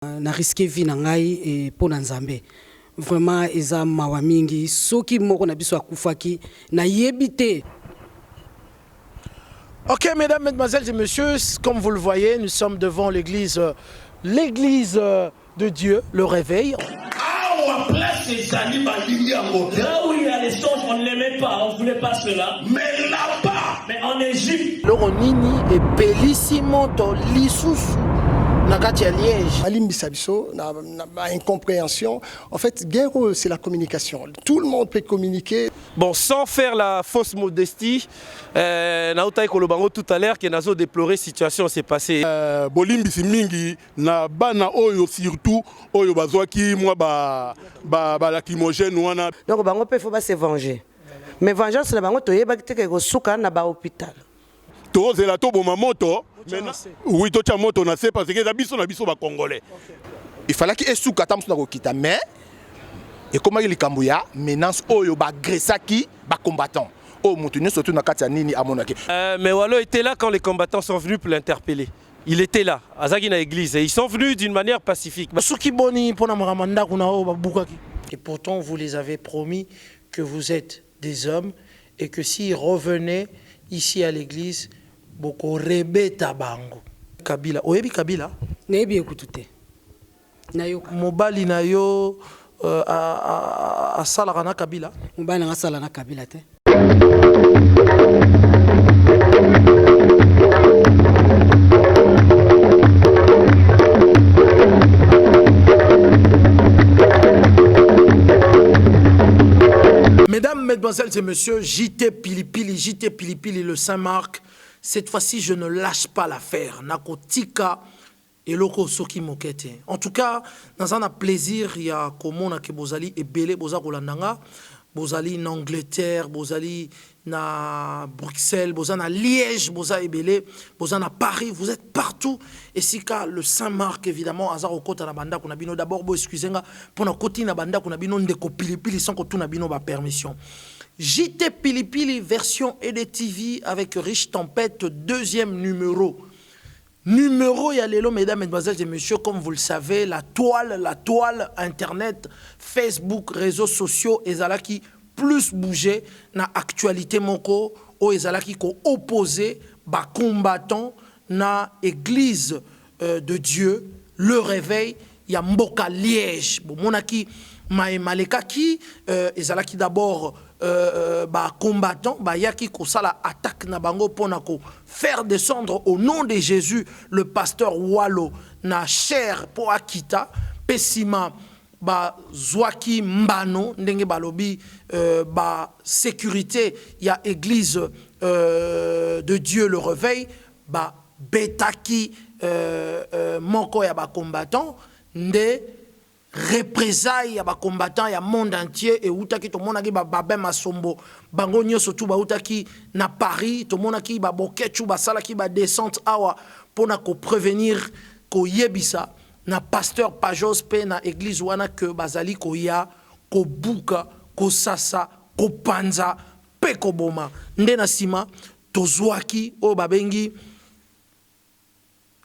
na risque vie na ngai et pour Nzambe. Vraiment eza mawa mingi soki moko na biso akufaki na yebite. Ok, mesdames, mesdemoiselles et messieurs, comme vous le voyez, nous sommes devant l'église de Dieu, le réveil. Là où il y a les songes, on ne l'aimait pas, on ne voulait pas cela. Mais là-bas, mais en Égypte. Loronini est bellissimo to lisusu. Nakatia Liège. Alimbisabiso, incompréhension. En fait, guerre, c'est la communication. Tout le monde peut communiquer. Bon, sans faire la fausse modestie, Naotaï Kolobango tout à l'heure, qui n'a pas déploré situation s'est passée. Bolimbisi mingi na bana oyo surtout oyo bazwaki moi ba lacrymogène wana. Donc bango peut faut pas se venger. Mais vengeance na bango toyeba que ko suka na ba hôpital. To zela to boma moto. Oui, to moto na c'est parce que na biso ba congolais. Il fallait que esuka tamsu na kokita mais et comment il kambuya menace oyo ba gresaki ba combattant. Oh montenir surtout na katia nini à monaki. Mais Wallo était là quand les combattants sont venus pour l'interpeller. Il était là, à Zagina église, et ils sont venus d'une manière pacifique. Et pourtant, vous les avez promis que vous êtes des hommes et que s'ils revenaient ici à l'église, beaucoup rebeta bango. Kabila, oyebi Kabila? Nebi ekutute. Nayoka. Mobali na yo a salarana Kabila. Mobali na salana Kabila te. Mesdames, mesdemoiselles et messieurs, JT Pilipili, le Saint-Marc. Cette fois-ci, je ne lâche pas l'affaire. Nakotika et loko soki mokete. En tout cas, dans un plaisir, il y a comment que bozali et belé boza kolandanga, bozali en Angleterre, bozali na Bruxelles, bozali na Liège, bozali belé, bozali na Paris, vous êtes partout. Et si ka le Saint-Marc évidemment azar au côté na banda kuna bino d'abord bo excusez-moi pour na côté na banda kuna bino ndeko pilipili sans que tout na bino ba permission. JT Pilipili version EDTV avec Riche Tempête, deuxième numéro. Numéro Yalelo, mesdames, mesdemoiselles et messieurs, comme vous le savez, la toile, internet, Facebook, réseaux sociaux, ezalaki plus bouger na actualité moko, o ezalaki ko opposé, ba combattant na église de Dieu, le réveil, ya mboka Liège. Bon, monaki maleka ki ezalaki d'abord ba combattant ba yaki ko sala attaque na bango pona ko faire descendre au nom de Jésus le pasteur Wallo na chair po akita pesima ba zwaki mbano ndenge balobi ba sécurité ya église de Dieu le réveil ba betaki moko ya ba combattant nde représailles ya ba combattants ya monde entier et outaki to monaki ba babé masombo bango nyoso tu ba outaki na Paris to monaki ba bokechu ba salaki ba descente awa pona ko prévenir ko yebisa na pasteur Pajos pe na église wana que bazali ko ya ko buka ko sasa ko panza pe ko boma nde na sima to zwaki o babengi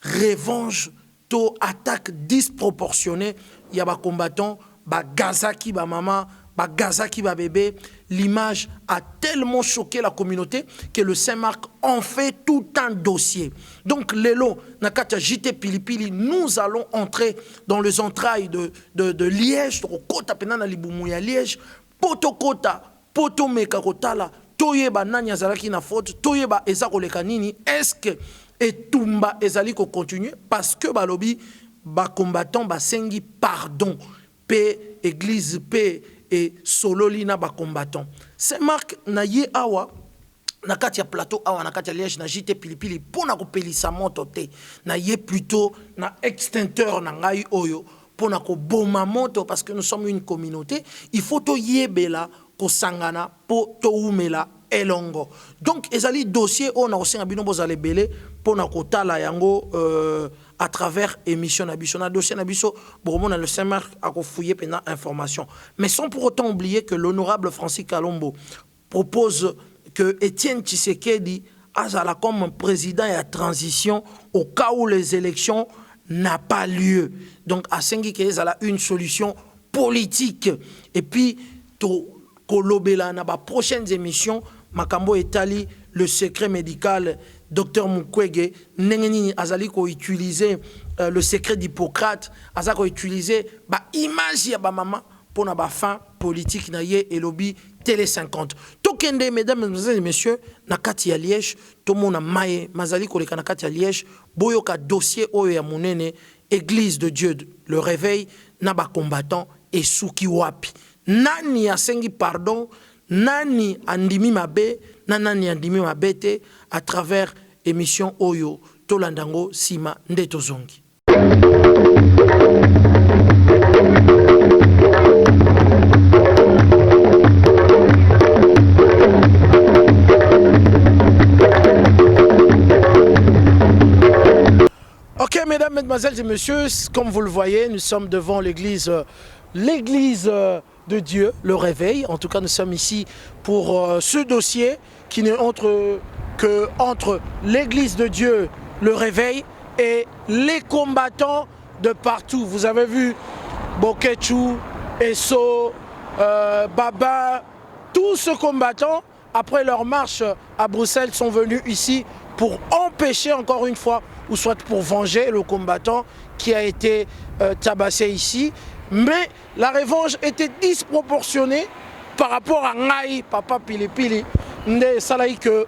revanche to attaque disproportionnée. Il y a des combattants, des Gazaki, des maman, des Gazaki, des bébés. L'image a tellement choqué la communauté que le Saint-Marc en fait tout un dossier. Donc, Lelo, Nakata JT Pilipili, nous allons entrer dans les entrailles de Liège, Kota Penana Liboumouya Liège, Poto Kota, Poto Mekakotala, Toyeba Nanya Zalaki na faute, Toyeba Ezako Lekanini. Est-ce que Etumba Ezali ko continue? Parce que Balobi, ba combattant ba sengi pardon pe église pe et sololina ba combattant c'est Marc na ye awa na katia plateau awa na katia Liège na JT Pilipili pona ko pelisa moto te na ye plutôt na extincteur na ngai oyo pona ko boma moto parce que nous sommes une communauté il faut to yebela ko sangana po to umela elongo donc ezali dossier on a aussi bino bozale belé pona ko tala yango à travers émission Nabiso, na dossier Nabiso, bon, le Saint-Marc a fouillé pendant information. Mais sans pour autant oublier que l'honorable Francis Kalombo propose que Étienne Tshisekedi azala comme président et à transition au cas où les élections n'a pas lieu. Donc, à Sengi a une solution politique. Et puis, kolobela na ba prochaines émissions, Makambo Etali, le secret médical, Dr Mukwege, Nengenini Azali ko utiliser le secret d'Hippocrate, Azali ko utiliser ba image ya ba maman pour na ba fin politique na ye et lobby Télé 50. Tokende, mesdames et messieurs, na kati ya Liège, tout monde a maye, mazali ko leka na kati ya Liège, boyoka dossier oyo ya munene, Église de Dieu, le réveil, na ba combattant et souki wapi. Nani asengi pardon, nani andimi mabe, nani andimi mabete à travers émission Oyo, Tolandango, Sima, Ndetozongi. Ok, mesdames, mesdemoiselles et messieurs, comme vous le voyez, nous sommes devant l'église de Dieu, le réveil. En tout cas, nous sommes ici pour ce dossier qui n'est autre que entre l'église de Dieu, le réveil, et les combattants de partout. Vous avez vu Bokechu, Esso, Baba, tous ces combattants, après leur marche à Bruxelles, sont venus ici pour empêcher encore une fois, ou soit pour venger le combattant qui a été tabassé ici. Mais la revanche était disproportionnée par rapport à Ngai, Papa Pilipili, Nde Salaï que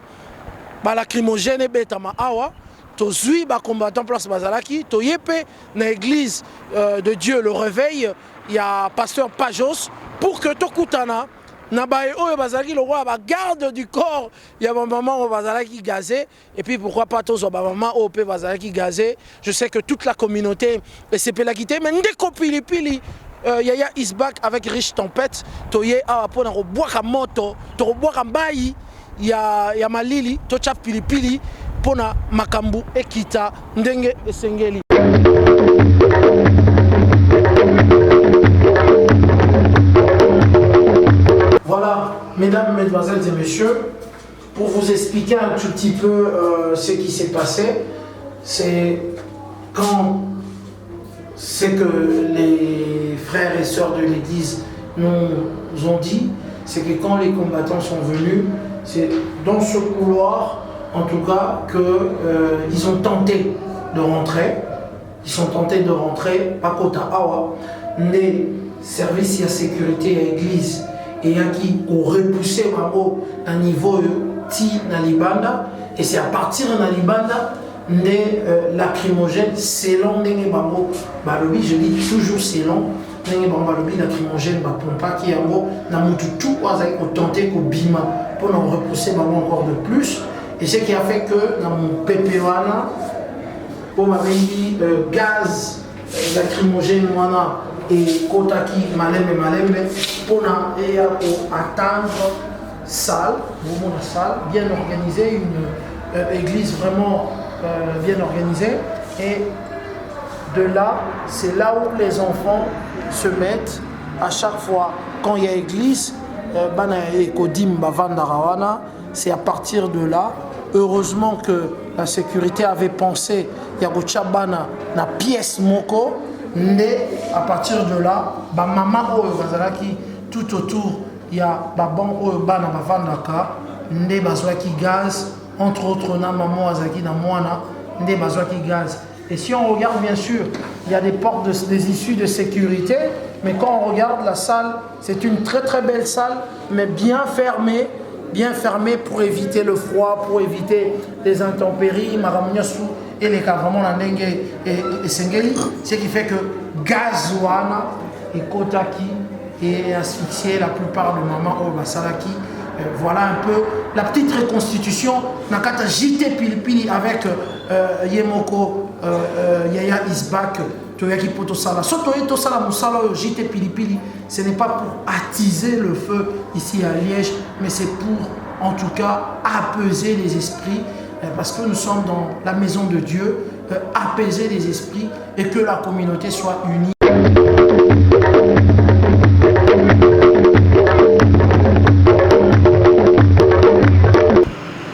lacrymogène et Betama Awa, to zui ba combattant place Bazalaki, to yépé na église de Dieu le réveil, il y a pasteur Pajos, pour que Tokutana, Nabaye Oyo Bazalaki, le roi, garde du corps, il y a un maman au Bazalaki gazé, et puis pourquoi pas tous au maman au Bazalaki gazé. Je sais que toute la communauté s'est pélaquité, mais Ndeko Pilipili, Yaya Isbak avec Riche Tempête, Toye Awapona, Roboaka Moto, Toroboaka Mbayi, ya Malili, Tochaf Pilipili, Pona Makambu, Ekita, Ndenge et Sengeli. Voilà, mesdames, mesdemoiselles et messieurs, pour vous expliquer un tout petit peu ce qui s'est passé, c'est quand c'est que les frères et sœurs de l'église nous ont dit, c'est que quand les combattants sont venus, c'est dans ce couloir, en tout cas, qu'ils ont tenté de rentrer. Ils sont tentés de rentrer, pas Kota Awa, les services de sécurité à l'église. Et qui ont repoussé à niveau ti na libanda, et c'est à partir de libanda des lacrymogènes selon les bango balobi, je dis toujours selon les bango balobi lacrymogène ba pompa qui yango na mutu tout azaki ko tenter ko bima pour nous repousser bango encore de plus, et ce qui a fait que dans mon pepewana pour m'amener gaz lacrymogène wana et Kotaki Malembe pour atteindre salle, bien organisée, une église vraiment bien organisée. Et de là, c'est là où les enfants se mettent à chaque fois quand il y a église, c'est à partir de là. Heureusement que la sécurité avait pensé, il y a Gochabana, la pièce Moko. À partir de là, maman qui tout autour, il y a baban bana bavandaka, nde bazwaki gaz, entre autres na maman azaki na mwana, nde bazwaki gaz. Et si on regarde bien sûr, il y a des portes des issues de sécurité, mais quand on regarde la salle, c'est une très très belle salle, mais bien fermée pour éviter le froid, pour éviter les intempéries, maramunyasu. Et les cas vraiment la dengue et Sengeli, ce qui fait que Gazouana et Kotaki et asphyxié la plupart de maman au Basalaki. Voilà un peu la petite reconstitution. Nakata JT Pilipili avec Yemoko Yaya Isbak Toyaki Potosala. Sotoye Tosala Moussala JT Pilipili, ce n'est pas pour attiser le feu ici à Liège, mais c'est pour en tout cas apaiser les esprits. Parce que nous sommes dans la maison de Dieu, apaiser les esprits et que la communauté soit unie.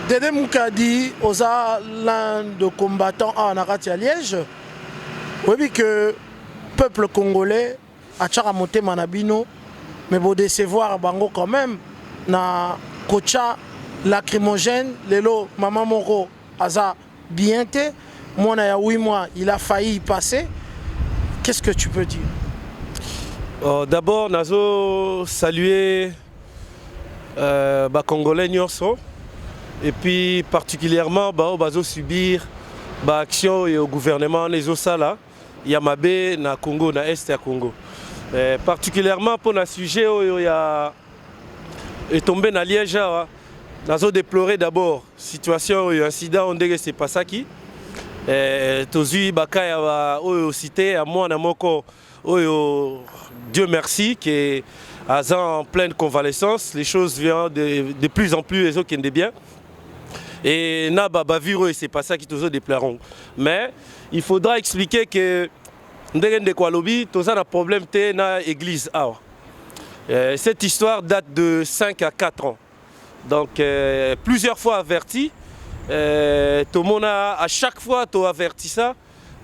Dédé Moukadi, osa l'un de combattants à Nakati à Liège. Oui, que peuple congolais a charamoté manabino, mais pour décevoir bango quand même, na kocha lacrymogène, lelo maman moro aza bien té, moi na ya 8 mois, il a failli y passer. Qu'est-ce que tu peux dire? D'abord, nazo saluer Congolais nyonso et puis particulièrement bazo subir action et au gouvernement les osala Yamabe na Congo na est ya Congo. Particulièrement pour le sujet où il y a tombé dans Liège, nazo déplorer d'abord situation où incident on dirait c'est pas ça qui tozu bakaya au cité à moi na moko Dieu merci qui est en pleine convalescence, les choses viennent de plus en plus les autres qui bien. Et na baviro et c'est pas ça qui tous déploreront. Mais il faudra expliquer que ndenge kwa lobby tous un problème té na église. Cette histoire date de 5 à 4 ans. Donc plusieurs fois averti, tout le monde à chaque fois tu averti ça,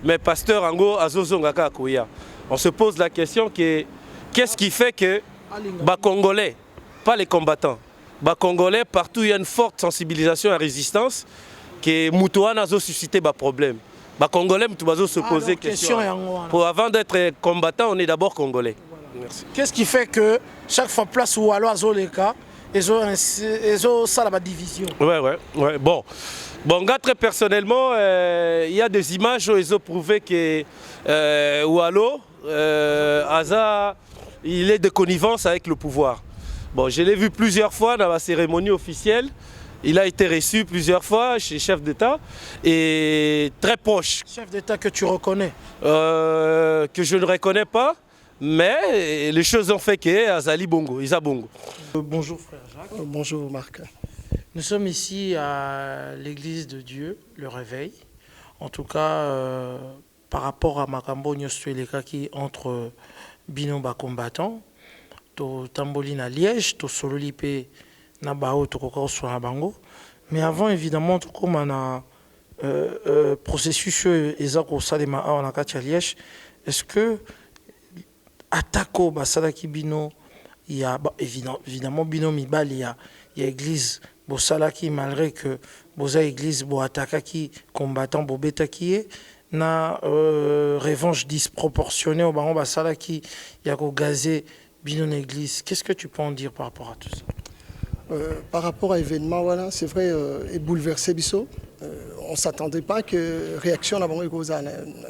mais pasteur Ango azozongaka koya. On se pose la question que qu'est-ce qui fait que les Congolais, pas les combattants, les Congolais, partout il y a une forte sensibilisation à résistance que Moutouana a suscité des problèmes. Les Congolais doivent se poser question. Pour avant d'être combattant, on est d'abord Congolais. Merci. Qu'est-ce qui fait que chaque fois place où alors Azoleka, ils ont ça la division? Ouais. Bon, très personnellement, il y a des images où ils ont prouvé que Oualo, Aza, il est de connivence avec le pouvoir. Bon, je l'ai vu plusieurs fois dans la cérémonie officielle. Il a été reçu plusieurs fois chez le chef d'État et très proche. Chef d'État que tu reconnais? Que je ne reconnais pas, mais les choses ont fait que Azali Bongo, Isa Bongo. Bonjour frère Jacques. Bonjour Marc. Nous sommes ici à l'église de Dieu, le réveil. En tout cas, par rapport à Makambo Nyostueleka qui entre Binomba combattant, to Tambolina Liège, to Sololipe Nabao, to Kokoswa Bango. Mais avant, évidemment, tout comme on a processus Ezako Salema en Akatia Liège, est-ce que Atako Basalaki Bino, il y a évidemment Bino Mibali, il y a église Bosalaki, malgré que Bosa église Boatakaki combattant Bobetaki na revanche disproportionnée au baron Basalaki, il y a gazé Bino église. Qu'est-ce que tu peux en dire par rapport à tout ça? Par rapport à l'événement, voilà, c'est vrai, est bouleversé Bisso. On ne s'attendait pas que réaction la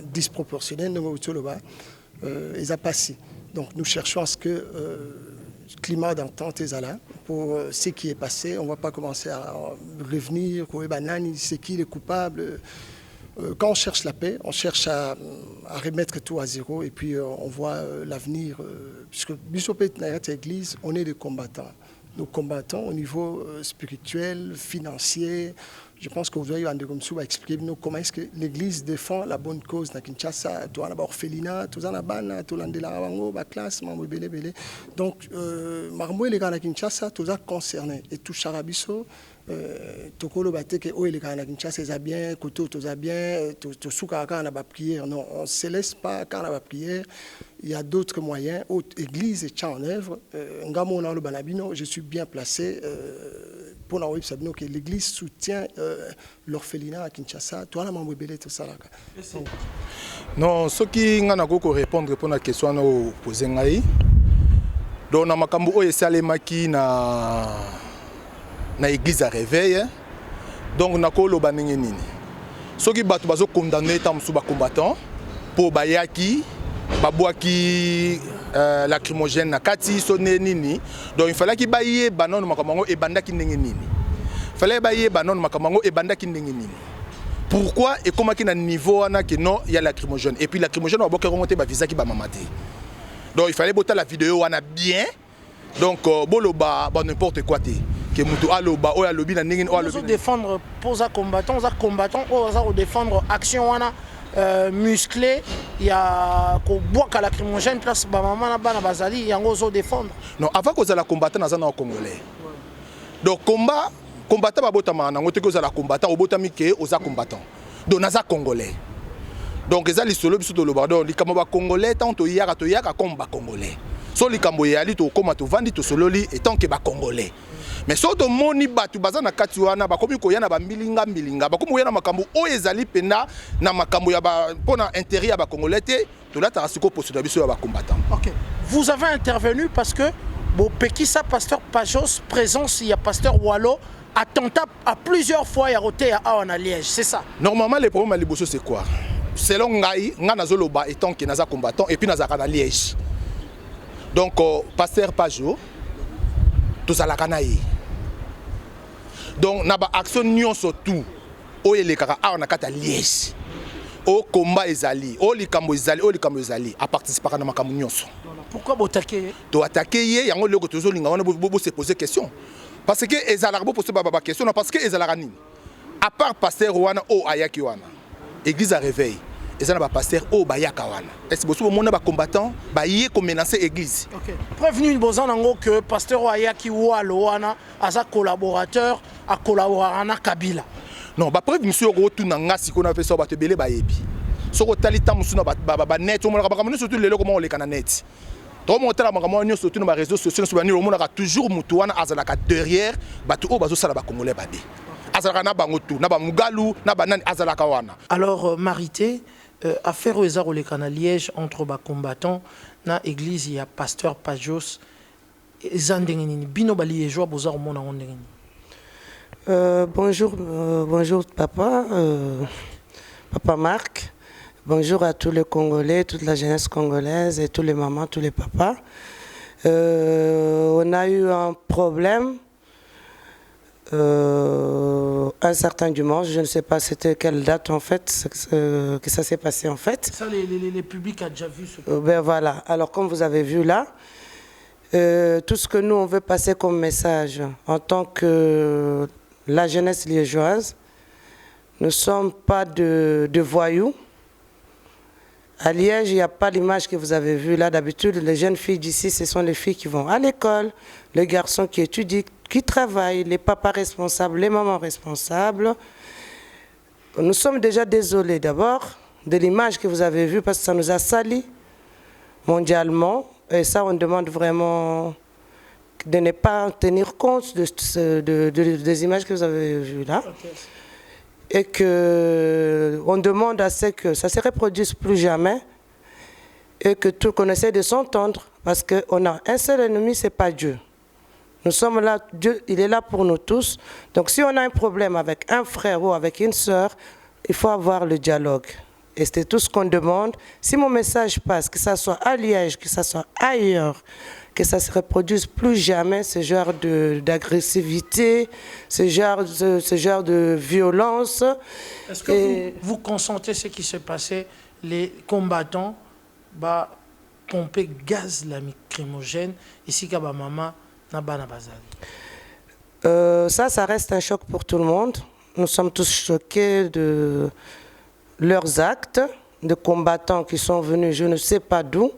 disproportionnée ils a passé. Donc nous cherchons à ce que climat d'entente est là pour ce qui est passé. On ne va pas commencer à revenir, c'est qui les coupables. Quand on cherche la paix, on cherche à remettre tout à zéro et puis on voit l'avenir. Puisque Bissopet Nayat Église, on est des combattants. Nous combattons au niveau spirituel, financier. Je pense qu'aujourd'hui, Andegomsou va expliquer comment est-ce que l'Église défend la bonne cause dans Kinshasa. Tout en orphelinat, tout en abana, tout en délawango, la classe, mambo belé belé. Donc, marmou les gars à Kinshasa, tout ça concerné. Et tout Charabiso, Tokolo Bateke, oh les gars à Kinshasa, ça bien, Koto, tout ça bien, tout souka quand on a pas prière. Non, on ne se laisse pas quand on a pas prière. Il y a d'autres moyens. Haute Église est en œuvre. Ngamona le Banabino, je suis bien placé. Pour que l'Église soutient l'orphelinat à Kinshasa. Toi, la mambo belé tout ça là. Non, ce qui n'a pas répondre pour la question que posée ngai. Donc na makambo oyo esalemaki na église à réveil. Donc na ko loba ndenge nini. Soki bato bazo condamner ta musu ba combattant pour bayaki babwaki lacrymogène na kati sonné nini. Donc il fallait qu'il baye banon makamango et bandaki ndenge nini. Fallait baye banon makamango et bandaki ndenge nini. Pourquoi et comment qu'il y a un niveau que non il y a lacrymogène et puis lacrymogène on va remonter ba visa qui ba mamate. Donc il fallait botter la vidéo on a bien. Donc boloba n'importe quoi té que mutu aloba o ya lobi na ndenge o lobi défendre posa combattant o za défendre action wana musclé, il y a ko boire à lacrymogène place ba maman na bana bazali yango zo défendre. Non, avant que la combattant dans un congolais. Donc combattant ba botama na ngote que la combattant au botami ke oza combattant. Donc naza congolais. Donc eza lisolo biso to lobado likambo ba congolais tant to yaka comme ba congolais. So likambo yali to koma to vandi to sololi et tant que ba congolais. Mais so to moni batu baza na kati wana ba komi ko yana ba milinga ba komi yana makambo o ezali pena na makambo ya ba pona intérêt ya ba congolais te to la tarasiko posto biso ya ba combattant. OK. Vous avez intervenu parce que Pekisa pasteur Pajos présence il y a pasteur Wallo attentat à plusieurs fois à roté à Liège, c'est ça. Normalement les problèmes à Liboso c'est quoi? Selon Ngai, nga zoloba étant que naza combattant et puis naza à Liège. Donc pasteur Pajot tout ala kanaï. Donc naba action nyon surtout o elekaka a on a kata Liège. O combat ezali, o likambo ezali a participer na makambo nyonso. Pourquoi vous attaquez? Tu attaquer hier, yango loko tozo linga wana bo se poser question. Parce que ezalaka bo poser baba question parce que ezalaka nini. À part pasteur wana o ayaki wana. Église a réveil. Ezana ba pasteur o bayaka wana. Est-ce que vous mona ba combattant ba yé ko menacer église. OK. Prévenu bozanango que pasteur ayaki Wallo wana asa collaborateur a collaborer na Kabila. Non, ba preuve monsieur rotu na ngasi ko na fait ça ba te belé ba yebi. Soko talita musuna ba net o mona ba kamano surtout lelo comment on les kana net. To monter la makambo nyonso surtout na réseaux sociaux so ba ni o mona ka toujours mutu wana azalaka derrière batu o bazo sala ba congolais ba be. Azalaka na bango tout na ba mugalu na ba nani azalaka wana. Alors Marité affaire aux le canal Liège entre bas combattants na église il y a pasteur Pajos zandengeni bino ba liégeois bozar mona ondengeni. Bonjour papa, papa Marc. Bonjour à tous les Congolais, toute la jeunesse congolaise et tous les mamans, tous les papas. On a eu un problème un certain dimanche, je ne sais pas c'était quelle date en fait que ça s'est passé en fait. Ça les publics ont déjà vu ce ben voilà, alors comme vous avez vu là, tout ce que nous on veut passer comme message en tant que la jeunesse liégeoise, nous ne sommes pas de voyous. À Liège, il n'y a pas l'image que vous avez vue là. D'habitude, les jeunes filles d'ici, ce sont les filles qui vont à l'école, les garçons qui étudient, qui travaillent, les papas responsables, les mamans responsables. Nous sommes déjà désolés d'abord de l'image que vous avez vue parce que ça nous a sali mondialement. Et ça, on demande vraiment de ne pas tenir compte des images que vous avez vues là. Okay. Et qu'on demande à ce que ça ne se reproduise plus jamais et qu'on essaie de s'entendre parce qu'on a un seul ennemi, ce n'est pas Dieu. Nous sommes là, Dieu, il est là pour nous tous. Donc si on a un problème avec un frère ou avec une sœur, il faut avoir le dialogue. Et c'est tout ce qu'on demande. Si mon message passe, que ça soit à Liège, que ça soit ailleurs, que ça ne se reproduise plus jamais ce genre d'agressivité, ce genre de violence. Est-ce que vous consentez ce qui s'est passé? Les combattants pomper gaz lacrymogène ici qu'à maman n'a pas ça reste un choc pour tout le monde. Nous sommes tous choqués de leurs actes, de combattants qui sont venus, je ne sais pas d'où.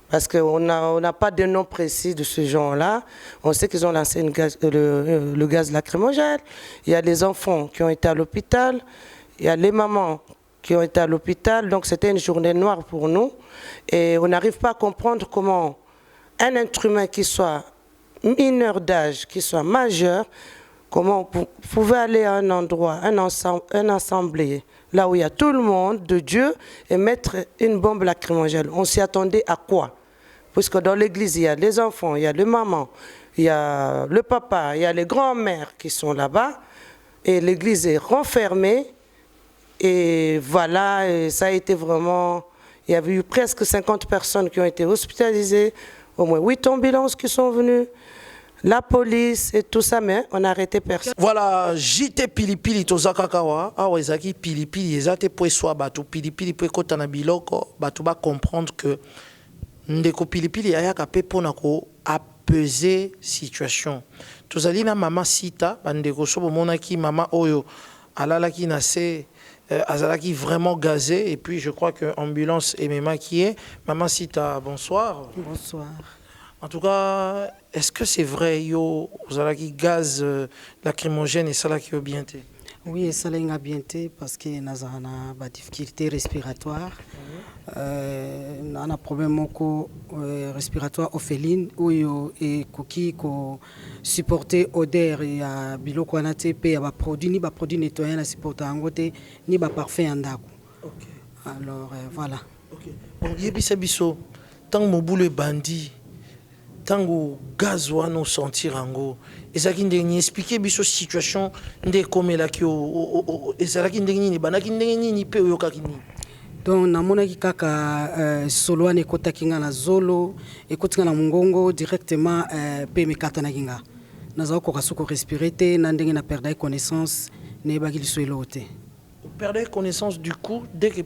Parce qu'on n'a pas de nom précis de ce genre-là. On sait qu'ils ont lancé le gaz lacrymogène. Il y a des enfants qui ont été à l'hôpital. Il y a les mamans qui ont été à l'hôpital. Donc c'était une journée noire pour nous. Et on n'arrive pas à comprendre comment un être humain qui soit mineur d'âge, qui soit majeur, comment vous pouvez aller à un endroit, un assemblée, là où il y a tout le monde de Dieu, et mettre une bombe lacrymogène. On s'y attendait à quoi? Puisque dans l'église, il y a les enfants, il y a les mamans, il y a le papa, il y a les grands-mères qui sont là-bas. Et l'église est renfermée. Et voilà, et ça a été vraiment... Il y avait eu presque 50 personnes qui ont été hospitalisées, au moins 8 ambulances qui sont venues, la police et tout ça, mais on n'a arrêté personne. Voilà, JT Pilipili Tozakakawa, Awezaki Pilipili, Ezate Poeswa Batu, Pilipili Poekotana Biloko, Batu va comprendre que Ndeko Pilipili Ayaka Peponako apaiser situation. Tozalina Mama Sita, Bandeko Sobo Monaki, Mama Oyo, Alalaki Nase, Azalaki vraiment gazé, et puis je crois que ambulance est même maquillée. Maman Sita, bonsoir. Bonsoir. En tout cas, est-ce que c'est vrai, yo, Azalaki gaz lacrymogène et ça là qui est bien été? Oui, ça l'a bien parce que nous avons des difficultés respiratoires. Nous avons un problème respiratoire orpheline où il y a supporter odeur et biloko wana te pe ya ba produit nettoyant na supporter angote ni ba parfum andako. OK. Alors voilà. OK. Bon, yebisa biso tant mobule bandi tango gaz wana sentir ango ezaki ndenge expliquer biso situation nde komelaki ezalaki ndenge nini banaki ndenge nini pe oyokaki nini. Donc namonaki kaka solo wana ekotaki nga na zolo ekoti nga na mongongo directement pe mekatanaki nga nazala koka soko respirer te na ndenge na perdre connaissance nayebaki liso eloko te. Perdre connaissance du coup dès que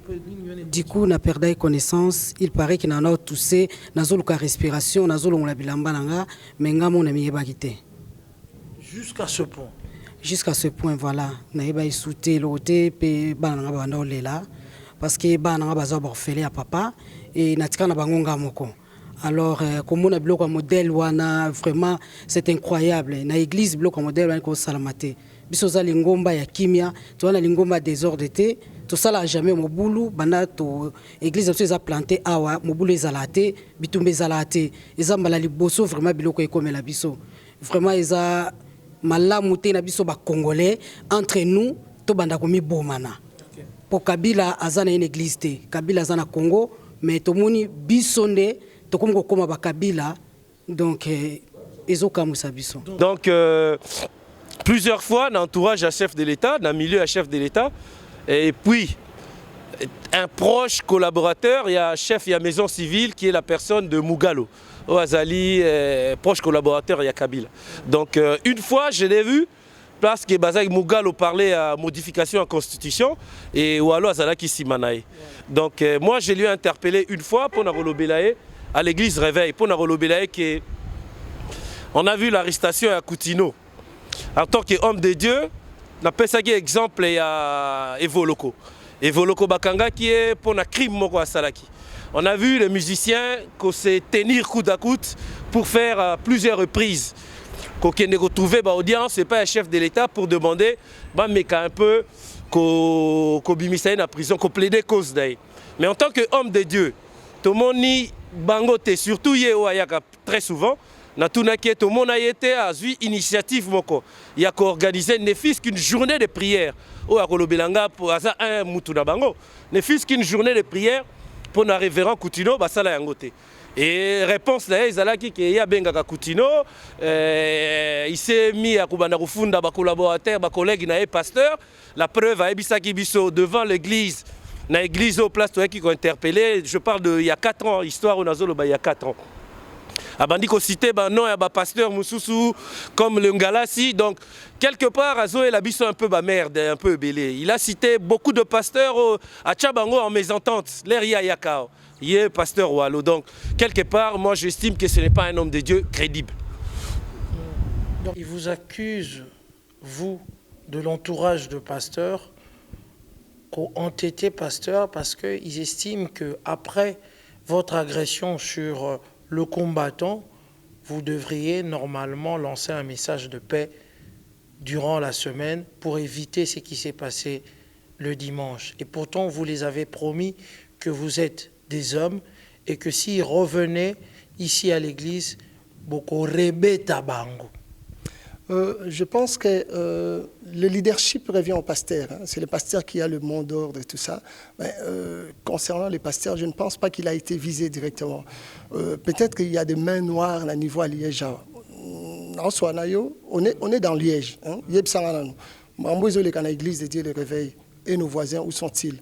du coup na perdre connaissance il paraît que nana toussé nazoluka respiration nazolongola bilamba nanga mais nga mona miyebaki te. Jusqu'à ce point. Jusqu'à ce point voilà nayeba isouté loté pe bana nga banda olela parce que bana nga baza orphelin à papa et natika na bangonga moko. Alors comme on a bloqué un modèle wana vraiment c'est incroyable na église bloqué un modèle wana ko salamate biso za lingomba ya kimia to na lingomba désordre te to sala jamais mobulu bana to église to eza planté awa mobulu ezala te bitumbe ezala te eza mbala liboso vraiment biloko ekomela biso vraiment eza malamu te na biso ba congolais entre nous to banda komi bomana pour Kabila azana une église te Kabila azana Congo mais to moni bisonde to comme koma ba Kabila donc ezoka musabiso. Donc plusieurs fois dans l'entourage à chef de l'État, dans le milieu à chef de l'État, et puis un proche collaborateur, il y a un chef, il y a maison civile qui est la personne de Mugalo. Oazali, proche collaborateur, il y a Kabila. Donc une fois, je l'ai vu, parce que Bazak Mugalo parlait à modification en constitution, et Oualo Azalaki Simanae. Donc moi, je lui ai interpellé une fois pour Narolobelae à l'église Réveil, pour Narolobelae qui on a vu l'arrestation à Koutino. En tant qu'homme de Dieu, on a pensé exemple à Evoloko. Evoloko Bakanga qui est pour un crime moko à Salaki. On a vu les musiciens qu'on s'est tenir coup à coude pour faire plusieurs reprises. Qu'on ait retrouvé l'audience, c'est pas un chef de l'État pour demander un peu qu'on bimisa en prison, qu'on plaidait cause d'ailleurs. Mais en tant qu'homme de Dieu, tout le monde ni bangote, surtout Yéoayaka très souvent. Na tunaki tout le monde a été à une initiative moko. Il y a organisé ne fût qu'une journée de prière. Au Akolobelanga pour un mutuna bango. Ne fût qu'une journée de prière pour na révérend Koutino basala yangote. Et réponse là ezalaki que ya benga Koutino il s'est mis à kubanda kufunda ba collaborateur ba collègue na pasteur. La preuve a ebisaki biso devant l'église. Na église au place toi qui ont interpellé, je parle de il y a 4 ans, histoire au Nazolo il y a 4 ans. Abandi ko cité non ya ba pasteur Moussoussou comme le Ngalasi, donc quelque part Azo et la biso un peu ba merde, un peu belé. Il a cité beaucoup de pasteurs à Tchabango en mésentente, l'air yakao. Il est pasteur Wallo, donc quelque part moi j'estime que ce n'est pas un homme de Dieu crédible. Donc, il vous accuse, vous, de l'entourage de pasteurs, qu'ont été pasteurs parce qu'ils estiment qu'après votre agression sur le combattant, vous devriez normalement lancer un message de paix durant la semaine pour éviter ce qui s'est passé le dimanche. Et pourtant, vous les avez promis que vous êtes des hommes et que s'ils revenaient ici à l'église, beaucoup rebeta bango. Je pense que le leadership revient au pasteur. Hein. C'est le pasteur qui a le mot d'ordre et tout ça. Mais, concernant les pasteurs, je ne pense pas qu'il a été visé directement. Peut-être qu'il y a des mains noires au niveau à Liège. On est dans Liège. Hein. L'église de Dieu le réveil. Et nos voisins, où sont-ils?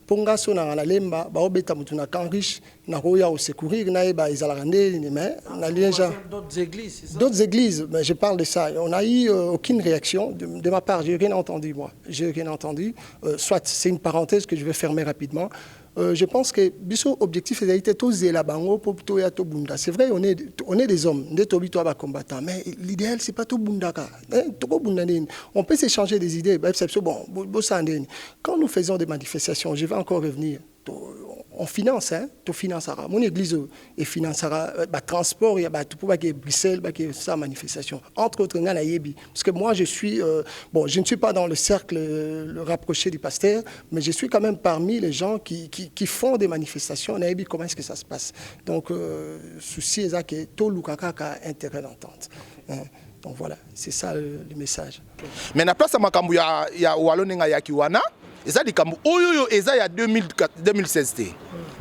Ponga sona na lemba ba obeta mutu na kan riche na roya au secourir na ba izalande mais na Liège d'autres églises, c'est ça? D'autres églises, mais je parle de ça. On n'a eu aucune réaction de ma part. J'ai rien entendu moi. J'ai rien entendu. Soit c'est une parenthèse que je vais fermer rapidement. Je pense que biso objectif c'est d'être tous la bango pour tout ya to bunda. C'est vrai, on est des hommes, des tobito ba combattants, mais l'idéal c'est pas tout bunda ka. On peut s'échanger des idées. Bon, quand nous faisons des manifestations, je vais encore revenir. on finance, hein, tout finance. Mon église financera le transport, il y a tout pour Bruxelles, sa manifestation. Entre autres, parce que moi, je suis, bon, je ne suis pas dans le cercle le rapproché du pasteur, mais je suis quand même parmi les gens qui font des manifestations. Comment est-ce que ça se passe? Donc, souci est que tout le monde a intérêt d'entente. Donc voilà, c'est ça le message. Mais na place makambu ya walonenga ya kiwana, eza likambu oyoyo eza ya 2016 té.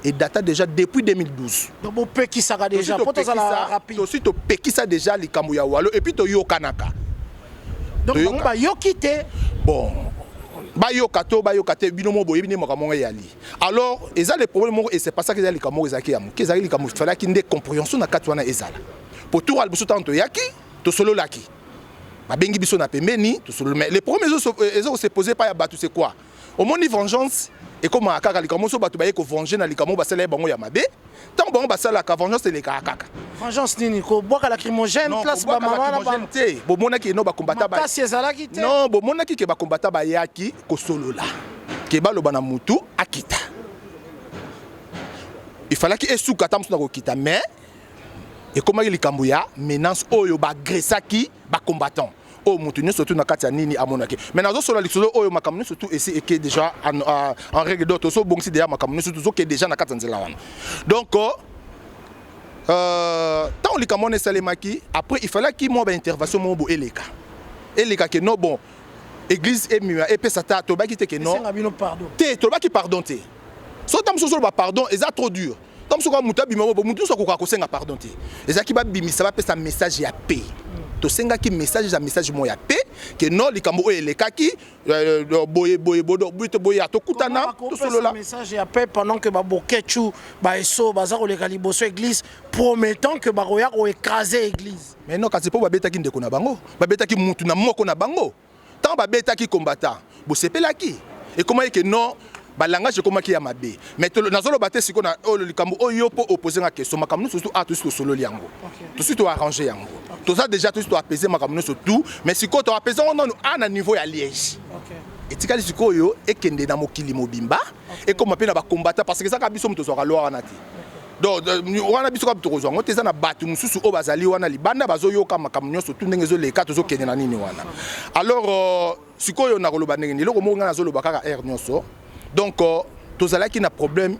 Et data déjà depuis 2012. Donc on peut qui ça déjà pour ça rapide. Aussi to peki ça déjà likambu ya walo et puis to yo kanaka. Donc on va yo quitter. Bon. Ba yo kate binomo boye bine makamonga yali. Alors, eza le problème et c'est pas ça que eza likambu eza ki yamu. Eza likambu fallait qu'il y ait compréhension na katwana ezala. Pour tout albuso tanto yaki to solo laki. Ba bengi biso na pembeni to solo mais les problèmes ils se poser pas ya batu c'est quoi? Au moins ni vengeance et comme akaka likamo so batu ba yeko venger na likamo ba sala bango ya mabe. Tant bango ba sala ka vengeance le kaka. Vengeance nini ko boka lacrymogène place ba mama ba te. Bo monaki no ba combattant ba. Kasi ezala ki te. Non, bo monaki ke ba combattant ba yaki ko solo la. Ke ba lo bana mutu akita. Il fallait que esuka tamsu na ko kita mais et comment il kambuya menace oyo ba aggressaki ba combattant o mutu surtout na kati ya nini amonaki mais nazo solo likolo oyo makamune surtout ici et que déjà en règle d'autre so bongsi déjà makamune surtout que déjà na kati nzela wana donc tant li kamone salemaki après il fallait qu'il moi ba intervention mo bo eleka que non bon église emua et pesata to ba kite que non te to ba ki pardon te so tam so ba pardon est trop dur. Comme ce qu'on a dit, mutu so ko senga pardon te. Ezaki ba bimisa ba pesa message ya paix. To senga ki message mo ya paix que non likambo elekaki boye bodo buto boye to kutana to solo la message ya paix pendant que ba bokechu ba eso baza ko leka liboso église promettant que ba roya ko écraser église. Mais non quand c'est pas ba betaki ndeko na bango, ba betaki mutu na moko na bango. Tant ba betaki combattant, bo sepelaki. Et comment est que non ba langage comme qui ya mabe mais nazolo baté siko na o likambo oyo po opposer na question makamno surtout a tout solo liango tout surtout arranger yango tout ça déjà tout apaiser makamno surtout mais siko to apaiser on a niveau ya Liège et tikali siko yo ekende na mokili mobimba et comme pe na ba combattre parce que ça ka biso mto so ka loi wana ti donc wana biso ka bito zo ngo teza na batu mususu o bazali wana libanda bazo yo ka makamno surtout ndenge zo leka to zo kende na nini wana alors siko yo na koloba ndenge ni loko mo ngana zo lobaka ka air nyonso. Donc, tous ceux qui ont un problème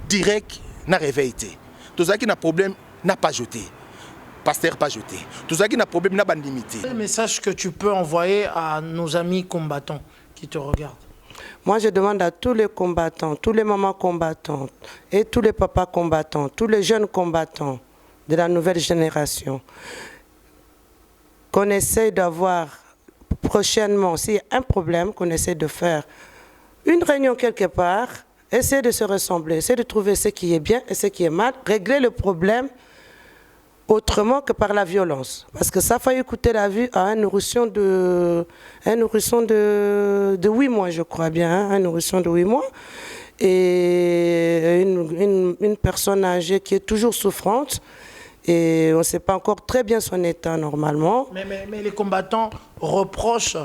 direct n'a réveillé. Tous ceux qui ont un problème n'a pas jeté. Pasteur pas jeté. Tous ceux qui ont un problème n'a pas limité. Quel message que tu peux envoyer à nos amis combattants qui te regardent? Moi, je demande à tous les combattants, tous les mamans combattantes et tous les papas combattants, tous les jeunes combattants de la nouvelle génération qu'on essaie d'avoir prochainement, s'il y a un problème, qu'on essaie de faire une réunion quelque part, essayer de se ressembler, essayer de trouver ce qui est bien et ce qui est mal, régler le problème autrement que par la violence. Parce que ça a failli coûter la vie à un nourrisson de 8 mois, je crois bien, hein, un nourrisson de 8 mois, et une personne âgée qui est toujours souffrante, et on ne sait pas encore très bien son état normalement. Mais les combattants reprochent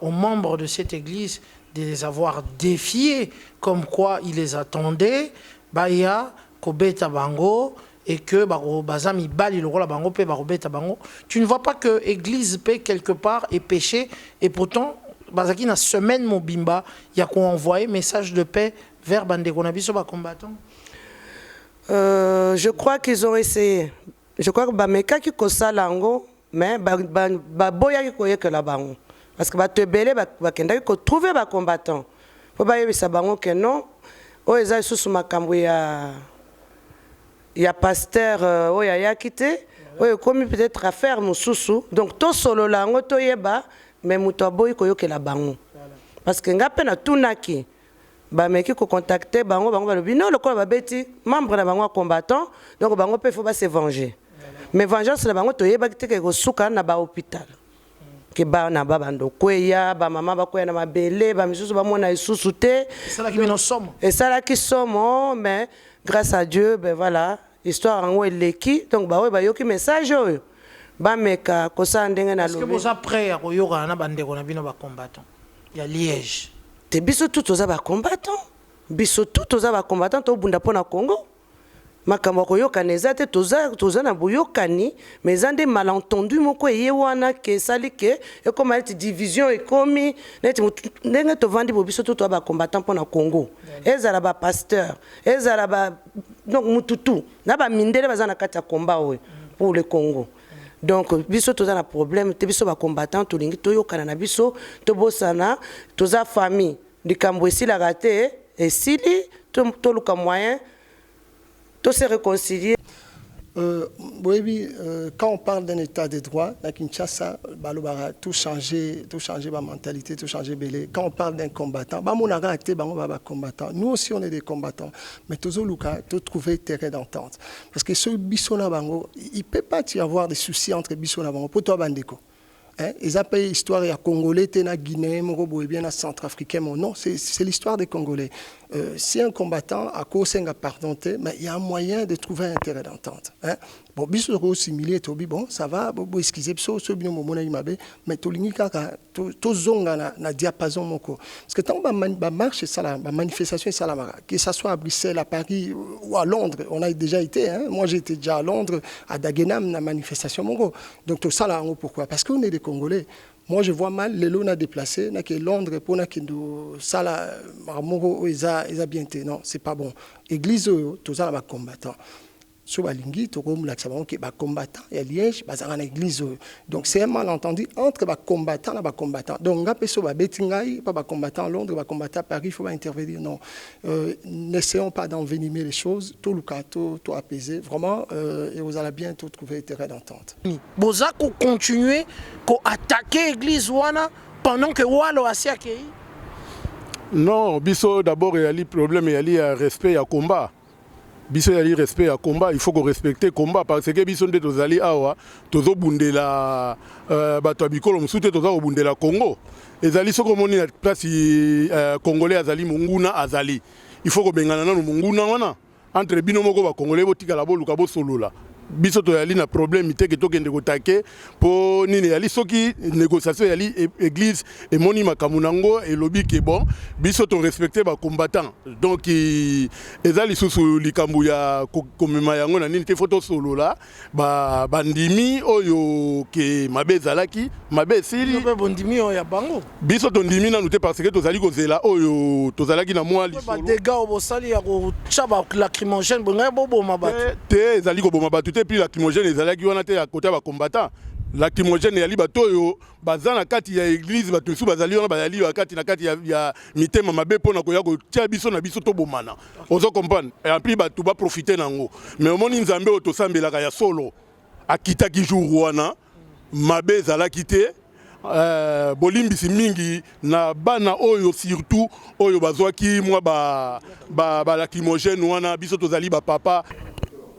aux membres de cette église de les avoir défiés, comme quoi ils les attendaient, Baya, Kobeta Bango, et que Bazami Bali le roi Bango, Beta Bango. Tu ne vois pas que l'église paix quelque part est péché, et pourtant, Bazaki na semaine Mobimba, il y a qu'on envoyé message de paix vers Bandekonabiso combattant. Je crois qu'ils ont essayé. Je crois que Bameka qui kosa lango. Mais boya qui que la bango parce que te belé kenda ko trouver ba combattant faut ba yebisa bango que non o eza susu makambo ya pasteur o ya yakite o comme peut-être affaire mususu donc to solo lango to yeba mais muto boy ko yoke la bango parce que ngape na tunaki ba meki ko contacter bango ba bino le ko ba beti membre na bango combattant donc bango peut faut ba se venger. Mais vengeance na bango toyeba kiteke ko suka na ba hôpital ke ba na ba bando kweya ba mama ba kweya na mabele ba misusu ba mona isusu te ça là qui nous sommes et ça là qui sommes mais grâce à Dieu ben voilà histoire en eleki donc ba ba yoki message oyo ba meka ko sa ndenge na lobe est-ce que vous après ya ko yoka na bandeko na bino ba combattant ya Liège te biso tout oza ba combattant biso tout toza ba combattant to bunda pona Congo makambo koyokana eza te toza na boyokani mais eza nde malentendu moko eye wana ke sali ke ekoma neti division ekomi neti ndenge tovandi bo biso to ba combattant pona Congo ezala ba pasteur ezala ba donc mututu na ba mindele baza na kati ya combat oyo pour le Congo. Donc biso toza na problème te biso ba combattant tolingi toyokana na biso to bosana toza famille likambo esila gate esili to luka moyen to se réconcilier. Oui, quand on parle d'un état de droit, à Kinshasa, tout changer ma mentalité, tout changer belé. Quand on parle d'un combattant, combattant. Nous aussi on est des combattants, mais toujours Luka, tout trouver terrain d'entente. Parce que ce Bissona Bango, il peut pas y avoir des soucis entre Bissona Bango pour toi Bandeko. Ils appellent l'histoire à Congolais, à Guinée, bien à Centrafricain. Non, c'est l'histoire des Congolais. Si un combattant a causé un pardon, mais il y a un moyen de trouver un terrain d'entente. Bon, bisous similé, tobi bon, ça va, bon, excusez, ce bien moment mais tolingi kaka, to zonga na diapason moko. Parce que tant que marche ça la manifestation ça la que ça soit à Bruxelles, à Paris ou à Londres, on a déjà été. Moi j'étais déjà à Londres, à Dagenham, la manifestation moko. Donc tout ça là, pourquoi? Parce qu'on est des Congolais. Moi, je vois mal les lots déplacés, que Londres, pour ça là, ils ont bien été. Non, c'est pas bon. Église, tout ça là, combattant. Sur la ligne, tout comme l'accent qui est combattant et à Liège, basé en église. Donc c'est un malentendu entre les combattants et les combattants. Donc on peut sur la Bettingaï, pas combattant à Londres, pas combattant à Paris, il faut pas intervenir. Non, n'essayons pas d'envenimer les choses. Tout le cas, tout apaiser, vraiment, et vous allez bientôt trouver terrain d'entente. Bozako continuer à attaquer l'église wana pendant que Walo a accueilli. Non, biso d'abord il y a le problème, il y a le respect, il y a combat. Biso yali respect à combat, il faut qu'on respecte combat parce que biso nde tozali awa tozo bundela bato abikolo msute tozo bundela Congo. Ezali soko moni na place congolais azali munguna azali. Il faut ko bengana na munguna wana entre bino moko ba congolais botika la boluka bo solola. Biso to yali na problème iteke tokende kotake po nini yali soki négociation yali église et moni makamunango et lobby ke bon biso to respecter ba combattant donc ezali susu likambu ya komema yango na nini te photo solo la ba bandimi oyo ke mabe zalaki mabe sili ba bandimi oyo ya bango biso to ndimi na nute parce que tozali kozela oyo tozalaki na moi ba dégâts au sali ya ko chaba lacrymogène bonga bobo mabatu te ezali ko boma batu te puis lacrymogène ezalaki wana te à côté ba combattant lacrymogène yali bato oyo baza na kati ya église bato su bazali wana bazali wakati na kati ya mitema mabe pona ko ya ko tia biso na biso to bomana ozo comprendre et en plus bato ba profiter nango mais omoni nzambe o to sambelaka ya solo akitaki jour wana mabe zalaki te bolimbisi mingi na bana oyo surtout oyo bazwaki mwa ba lacrymogène wana biso tozali ba papa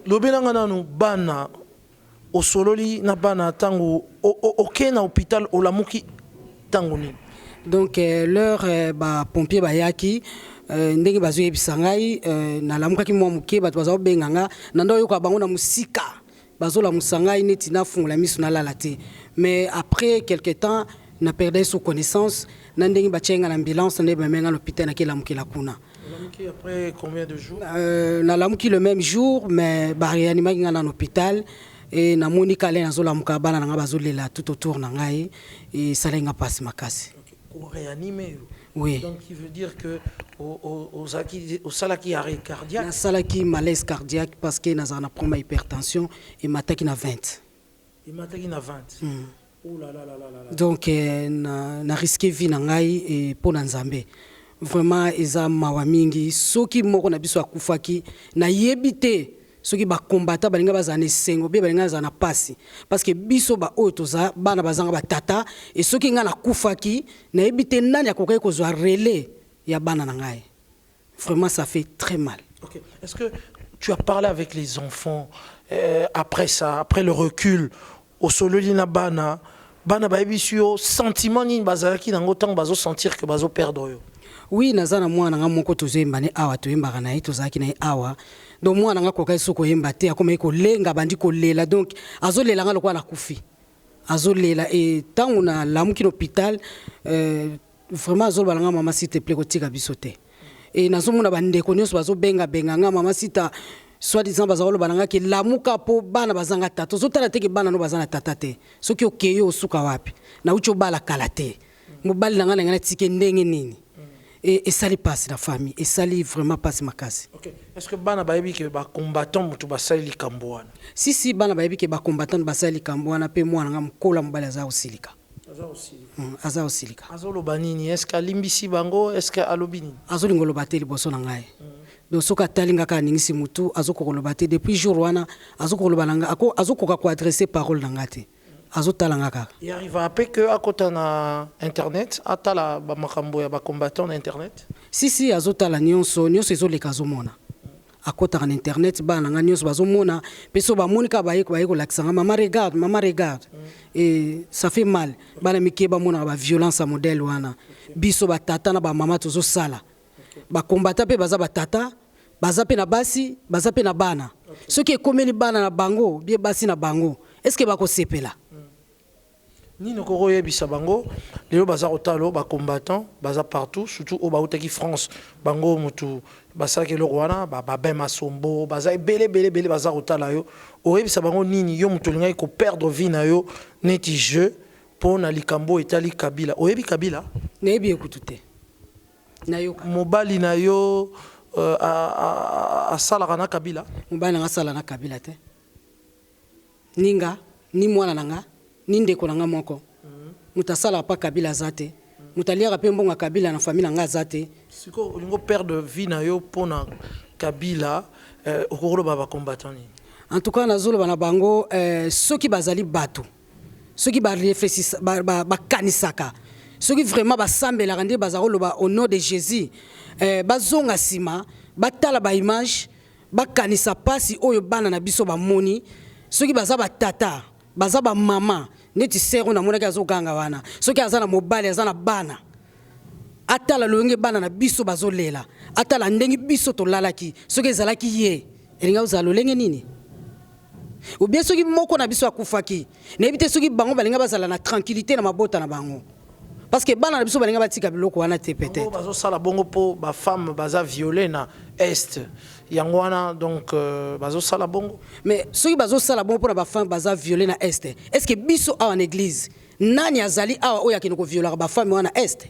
lobelanga nanu bana osololi na bana tango oké na hôpital olamuki tango nini. Donc leur ba pompier bayaki ndenge bazwe bisangai na lamukaki mwa muke bato bazo benganga na ndo yoka bango na musika bazola musangai neti na fungula misu na lalate mais après quelque temps na perdait sous connaissance na ndenge bachenga l'ambulance na bemenga l'hôpital na kila mukila kuna. Après combien de jours? Na lamuki le même jour mais ba réanimaki nga na hôpital et na moni kale na zola muka bana nga bazolela tout autour na ngai et salenga passe makasi. Pour réanimer. Oui. Donc il veut dire que au salaki arrêt cardiaque. Na salaki malaise cardiaque parce que na zana proma hypertension et mataki na 20. Et mataki na 20. Oh là là là là. Donc na risqué vie na ngai et pour Nzambe. Vraiment eza mawa mingi soki moko na biso akufaki na yebite soki ba combattant balinga bazana sengo be balinga zana pasi parce que biso ba otoza bana bazanga batata et soki nga na kufaki na yebite nani akokai kozwa relais ya bana na ngai. Vraiment ça fait très mal. OK. Est-ce que tu as parlé avec les enfants après ça, après le recul au sololi na bana ba ebisio sentiment ni bazalaki nango tant bazo sentir que bazo perdre yo. Oui, nazana mwana nga moko tozemba ne awa toyembaka na ye tozaki na ye awa donc mwana nga kokai soko yemba te akoma ko lenga bandi ko lela donc azolela nga lokwa na kufi azolela et tango na lamuki l'hôpital vraiment azolbalanga mama s'il te plaît kotika biso te et nazomona bandeko nyonso bazobenga benganga mama sita soi-disant bazalo bananga ki lamuka po bana bazanga tata ozotala te ke bana no bazana tata te soki okeyo osuka wapi na ucho bala kala te mobali nanga nanga tike ndenge nini et ça lui passe la famille et ça lui vraiment passe ma casse. OK. Est-ce que bana bayebi ke ba combattant mutu basali likambo wana? Si bana bayebi ke ba combattant basali likambo wana pe mwana nga mkola mbali aza osilika. Aza osilika. Azolo banini est-ce que limbisi bango est-ce que alobini? Azolingo lobate liboso na ngai. Donc soka talinga ka ningisi mutu azoko lobate depuis jour wana azoko lobalanga azoko ko adresser parole na ngate. Azotalanga ka. Il arrive à peu que à côté na internet atala ba makambo ya ba combattant na internet. Si azotala nyonso ezoleka zomona. Akota na internet bana nga nyonso bazomona peso ba monika baye ko laksanga maman regarde et ça fait mal bana mikeba mona ba violence à modèle wana biso ba tata na ba mama tozo sala ba combattant pe baza ba tata baza pe na basi baza pe na bana ce qui est komeli bana na bango bien basi na bango est-ce que ba ko sepela Nino koko yebisa bango lelo baza otalo ba combattant baza partout surtout au bautaki France bango mutu basala ke wana ba ben masombo baza belé baza otala yo oyebisa bango nini yo mutu linga ko perdre vie na yo neti jeu pour na likambo etali Kabila oyebi Kabila nebi ekutute na yo mobali na yo a sala kana Kabila mobali na sala na Kabila te ninga ni mwana nanga ninde ko nanga moko mutasala pa Kabila zate mutaliaka pe mbonga Kabila na famille nga zate siko olingo perdre vie na yo pona Kabila okolo baba combattant ni en tout cas nazolo bana bango soki bazali bato soki ba réfléchissent ba kanisaka soki vraiment ba sambela rende bazalo ba au nom de Jésus bazonga sima batala ba image ba kanisa pasi oyo bana na biso ba moni soki baza ba tata baza ba mama neti sero na mona kazo ganga wana soki azana mobali azana bana atala loenge bana na biso bazolela atala ndengi biso to lalaki soki ezalaki ye elinga uzalo lenge nini ou bien soki moko na biso akufaki na ebite soki bango balinga bazala na tranquillité na mabota na bango parce que bana na biso balinga batika biloko wana te peut-être bazo sala bongo po ba femme baza violée na est yangwana donc bazo sala bongo mais soki bazo sala bongo pour ba femme baza violée na est-ce que biso a en église nani azali a oya kino ko violer ba femme wana est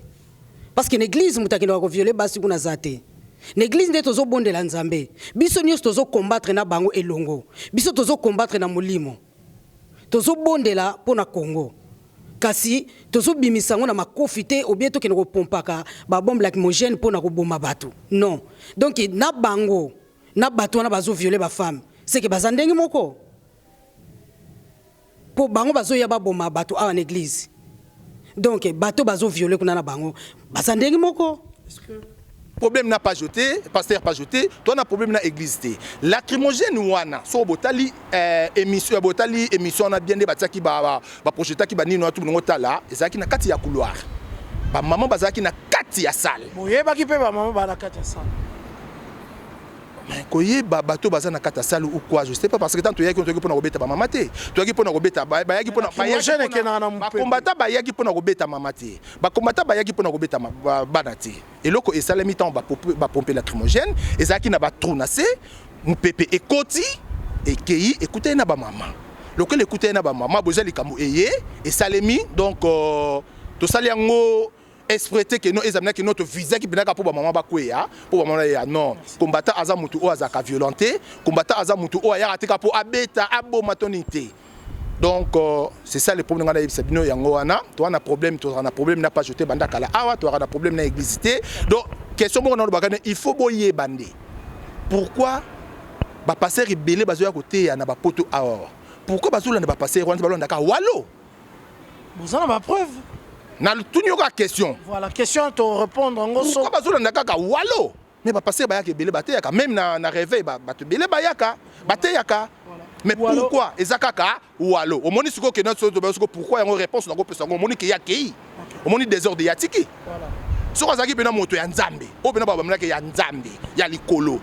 parce que l'église mutakino ko violer basi kuna zate l'église nde tozo bondela nzambe biso nyos tozo combattre na bango elongo biso tozo combattre na molimo tozo bondela pona Congo kasi tozo bimisango na makofite obieto kino ko pompaka ba bombe lacrymogène pona ko boma bato non donc na bango na bato na bazo violer ba femme c'est que bazandengi moko po bango bazo ya ba boma bato a en église donc bato bazo violer kuna na bango bazandengi moko est-ce que problème n'a pas jeté pasteur pas jeté toi na problème na église té lacrymogène wana so botali émission na bien de bataki ba projeter ki ba nino tout ngotala ezaki na kati ya couloir ba maman bazaki na kati ya salle moyeba ki pe ba maman ba na kati ya salle mais koye bato baza na kati ya salle ou quoi je sais pas parce que tant to yaki on pona robeta ba mama té to yaki pona robeta ba yaki pona ba combattant ba yaki pona robeta mama té ba combattant ba yaki pona robeta bana té et loko esalemi temps ba pomper lacrymogène ezaki na ba trou na se mupepe ekoti ekei écouter na ba maman loko l'écouter na ba maman bozali kamu eye esalemi donc to sali yango exprès que nous examiner que notre visage qui benaka pour maman bakwea pour maman ya non combattant aza mutu o azaka violenté combattant aza mutu o ya atika pour abeta aboma tonité donc c'est ça le problème ngana yebisabino yango wana to na problème n'a pas jeté banda kala awa to na problème na églisité donc question bon na bakane il faut boyer bandé pourquoi ba passer rebelle bazo ya côté ya na ba poto awa pourquoi bazula na ba passer wana balonda ka walo vous en avez preuve na tout nyoka question voilà question te répondre en gros pourquoi bazo na kaka walo mais ba passer ba ya kebele bateyaka même na réveil ba te bele ba yaka bateyaka mais pourquoi ezakaka walo au moni siko que notre pourquoi yango réponse na ko pesa ngo moni ke ya kei au moni désordre ya tiki voilà soko azaki pena moto ya nzambe o pena ba bamlaka ya nzambe ya likolo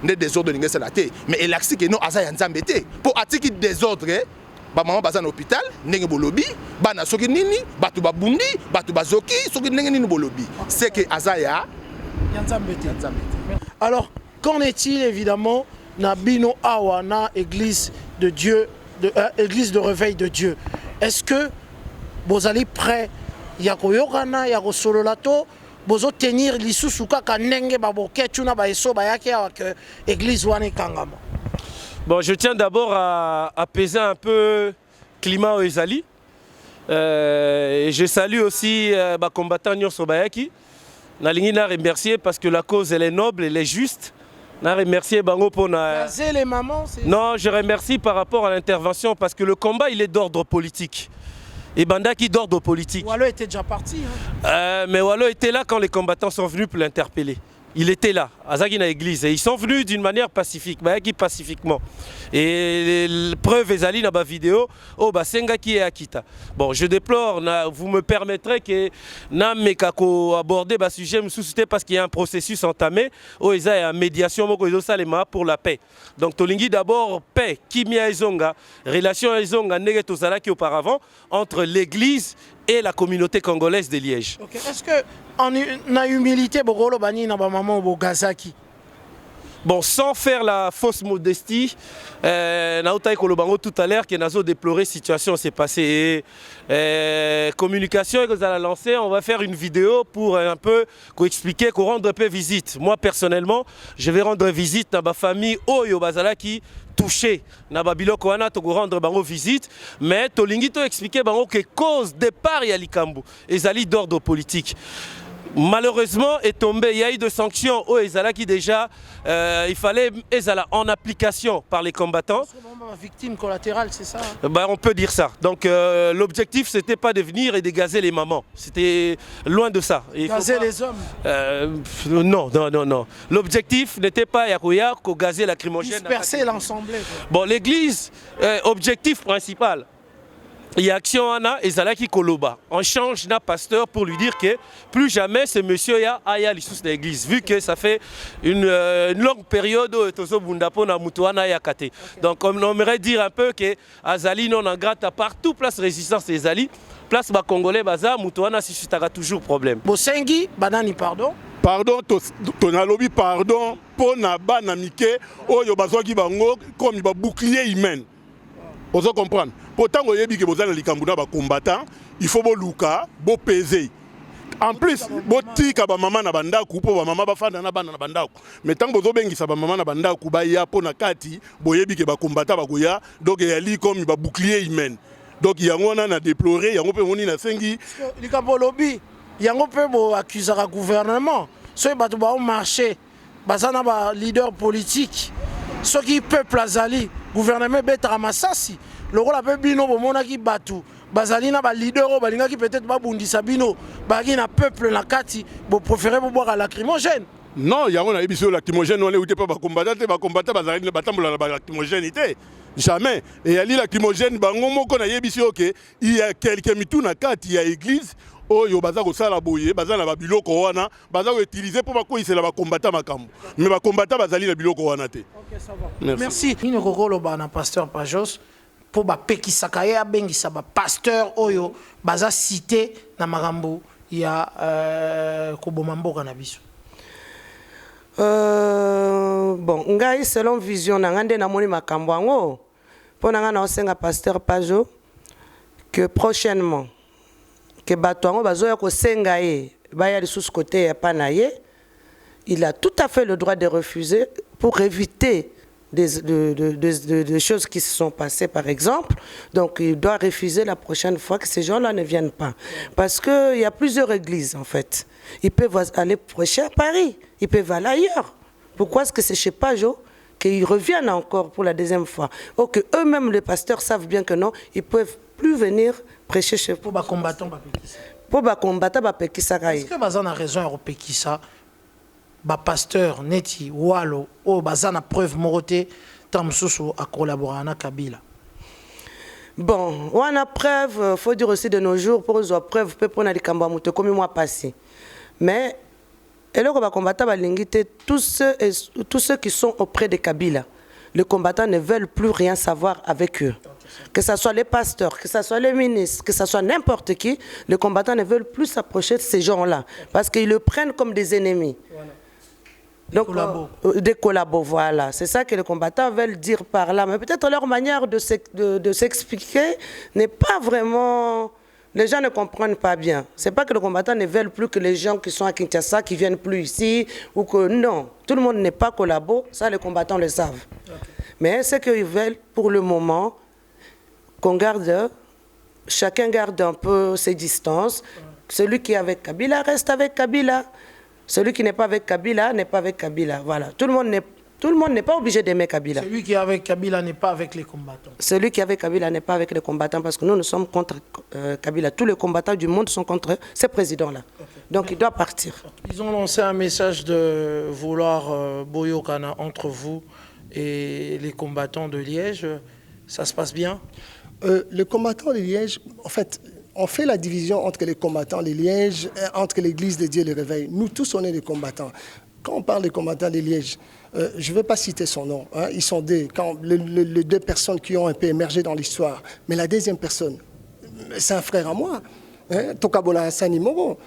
nde désordre ngese la te mais elaxi que non aza ya nzambe te pour atiki désordre ba maman baza na hôpital ndenge bolobi bana soki nini batu babundi batu bazoki soki ndenge nini bolobi c'est que azaya Alors, qu'en est-il évidemment na bino awa na église de Dieu, église de réveil de Dieu? Est-ce que vous allez prêt yako yokana yako sololato bozo tenir lisusu kaka ndenge baboketu na baeso bayaki awa que église wana kangama? Bon, je tiens d'abord à apaiser un peu climat au Ezali. Et je salue aussi les combattants Nyonso Bayaki. Je na remercier parce que la cause elle est noble, elle est juste. Je remercier Bango pour les mamans. Non, je remercie par rapport à l'intervention parce que le combat il est d'ordre politique. Et Bandaki d'ordre politique. Wallo était déjà parti. Hein? Mais Wallo était là quand les combattants sont venus pour l'interpeller. Il était là, à Zagina Église, et ils sont venus d'une manière pacifique, pacifiquement. Et les preuves Ezali dans ma vidéo, oh bah Senga qui est Akita. Bon, je déplore, vous me permettrez que Nam Mekako aborder le sujet parce qu'il y a un processus entamé, oh il y a une médiation pour la paix. Donc Tolingi d'abord paix, Kimia Ezonga, relation Ezonga Negetozala qui auparavant entre l'Église et la communauté congolaise de Liège. Okay. Est-ce que en humilité, Bogolo Bani na ba maman Bogazaki? Bon, sans faire la fausse modestie, Naotaï Kolobango tout à l'heure, qui a déploré situation s'est passée. Communication que vous allez lancer, on va faire une vidéo pour un peu expliquer, qu'on rendre un peu visite. Moi personnellement, je vais rendre visite à ma famille Oyo Bazala qui touché na babiloko wana to rendre bango visite, mais tolingi to expliquer bango que cause départ ya likambo ezali d'ordre politique. Malheureusement est tombé, il y a eu des sanctions au Ezala qui déjà il fallait Ezala en application par les combattants. Victime collatérale, c'est ça? Bah, on peut dire ça. Donc l'objectif c'était pas de venir et de gazer les mamans. C'était loin de ça. Gazer les hommes? Non, non, non, non. L'objectif n'était pas Yakuya qu'au gazer lacrymogène. Disperser l'ensemble. Bon, l'église, objectif principal. Il y a action Anna et Zalaki Koloba. On change na pasteur pour lui dire que plus jamais ce monsieur ya aya l'issue de l'église. Vu que ça fait une longue période où Tozo Bundapo na Mutuana ya kate. Donc on aimerait dire un peu que Azali non en gratte à partout place résistance des Azali, place ba Congolais baza Mutuana si tu toujours problème. Bosengi banani pardon. Pardon, ton alobi pardon pour na bana mike oyo bazwaki bango comme ba bouclier humain. Vous comprenez? Pourtant, vous avez dit que vous avez des combattants, il faut vous peser. En plus, vous avez dit que vous avez dit que vous avez dit mais tant que vous avez dit que vous avez dit que vous avez dit que vous combattants, donc il y a comme un bouclier humain. Donc il y a un déploré, il y a un sengi. Il y a un accusé le gouvernement. Ceux qui ont marché, les leaders politiques, ceux qui peuplent Azali, le gouvernement est Massassi. Le rôle de Bino, Monaki Batu, Bazalina, leader, Balinga qui peut-être Babundi Sabino, Bagina peuple, la Kati, vous préférez vous boire à lacrymogène. Non, il y a un émission lacrymogène, on n'est pas combattant, Bazalina, la lacrymogénité. Jamais. Et il y a lacrymogène, Bangomo, qu'on a émission, il y a quelques mitous na Kati, il y a église. Oyo baza ko sala boye baza na babiloko wana baza ko utiliser pour bakoyisela ba combattant makambo mais ba combattant bazali na biloko wana te. OK, ça va. Merci. Ni kokolo ba na pasteur Pajos pour ba pekisaka ya bengisa ba pasteur oyo baza cité na makambo ya koboma mboka na biso. Bon, ngai selon vision na ngande na moni makambo ango pona nga na osenga pasteur Pajo que prochainement que Batouango bazoya ko senga ye baya sous côté ya panaye, il a tout à fait le droit de refuser pour éviter des choses qui se sont passées par exemple. Donc il doit refuser la prochaine fois que ces gens-là ne viennent pas. Parce qu'il y a plusieurs églises en fait. Ils peuvent aller prêcher à Paris, ils peuvent aller ailleurs. Pourquoi est-ce que c'est chez Pajo qu'ils reviennent encore pour la deuxième fois? Ou que eux-mêmes les pasteurs savent bien que non, ils ne peuvent plus venir prêcher chez pour les combattants. Pour les combattants, est-ce que vous avez raison à Pekissa? Pasteur Neti Walo ou bazana preuve moroté tamsusu à collaborer avec Kabila. Bon, on a preuve, faut dire aussi de nos jours pour avoir preuve peut prendre des combats muto comme moi passé. Mais et là qu'on va combattre tous ceux qui sont auprès de Kabila. Les combattants ne veulent plus rien savoir avec eux. Que ce soit les pasteurs, que ce soit les ministres, que ce soit n'importe qui, les combattants ne veulent plus s'approcher de ces gens-là parce qu'ils le prennent comme des ennemis. Voilà. Donc, des collabos, voilà. C'est ça que les combattants veulent dire par là. Mais peut-être leur manière de s'expliquer n'est pas vraiment... Les gens ne comprennent pas bien. C'est pas que les combattants ne veulent plus que les gens qui sont à Kinshasa, qui viennent plus ici, ou que non. Tout le monde n'est pas collabo, ça les combattants le savent. Okay. Mais ce qu'ils veulent pour le moment, qu'on garde, chacun garde un peu ses distances. Celui qui est avec Kabila reste avec Kabila. Celui qui n'est pas avec Kabila n'est pas avec Kabila. Voilà. Tout le monde n'est pas obligé d'aimer Kabila. Celui qui est avec Kabila n'est pas avec les combattants. Celui qui est avec Kabila n'est pas avec les combattants parce que nous sommes contre Kabila. Tous les combattants du monde sont contre ce président-là. Okay. Donc il doit partir. Ils ont lancé un message de vouloir Boyokana entre vous et les combattants de Liège. Ça se passe bien? Les combattants de Liège, en fait... On fait la division entre les combattants de Liège et entre l'église de Dieu et le réveil. Nous tous, on est des combattants. Quand on parle des combattants de Liège, je ne vais pas citer son nom. Hein, ils sont les deux personnes qui ont un peu émergé dans l'histoire. Mais la deuxième personne, c'est un frère à moi. Tokabola Hassani Moro.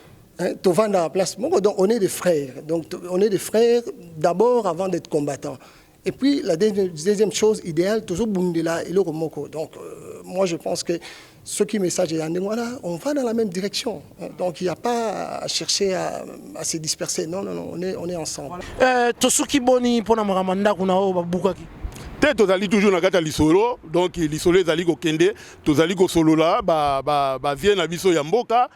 Tovanda Place Moro. Donc on est des frères. Donc on est des frères d'abord avant d'être combattants. Et puis la deuxième chose idéale, toujours Bundela et le Romoko. Donc moi je pense que ce qui message est voilà, on va dans la même direction. Donc il n'y a pas à chercher à se disperser. Non, non, non, on est ensemble. Tosuki Boni pour Namuramanda Kunao Bukaki. Tozali toujours na kata lisolo, donc lisolo ezali ko kende, tozali ko solo là, ba vie na biso ya mboka.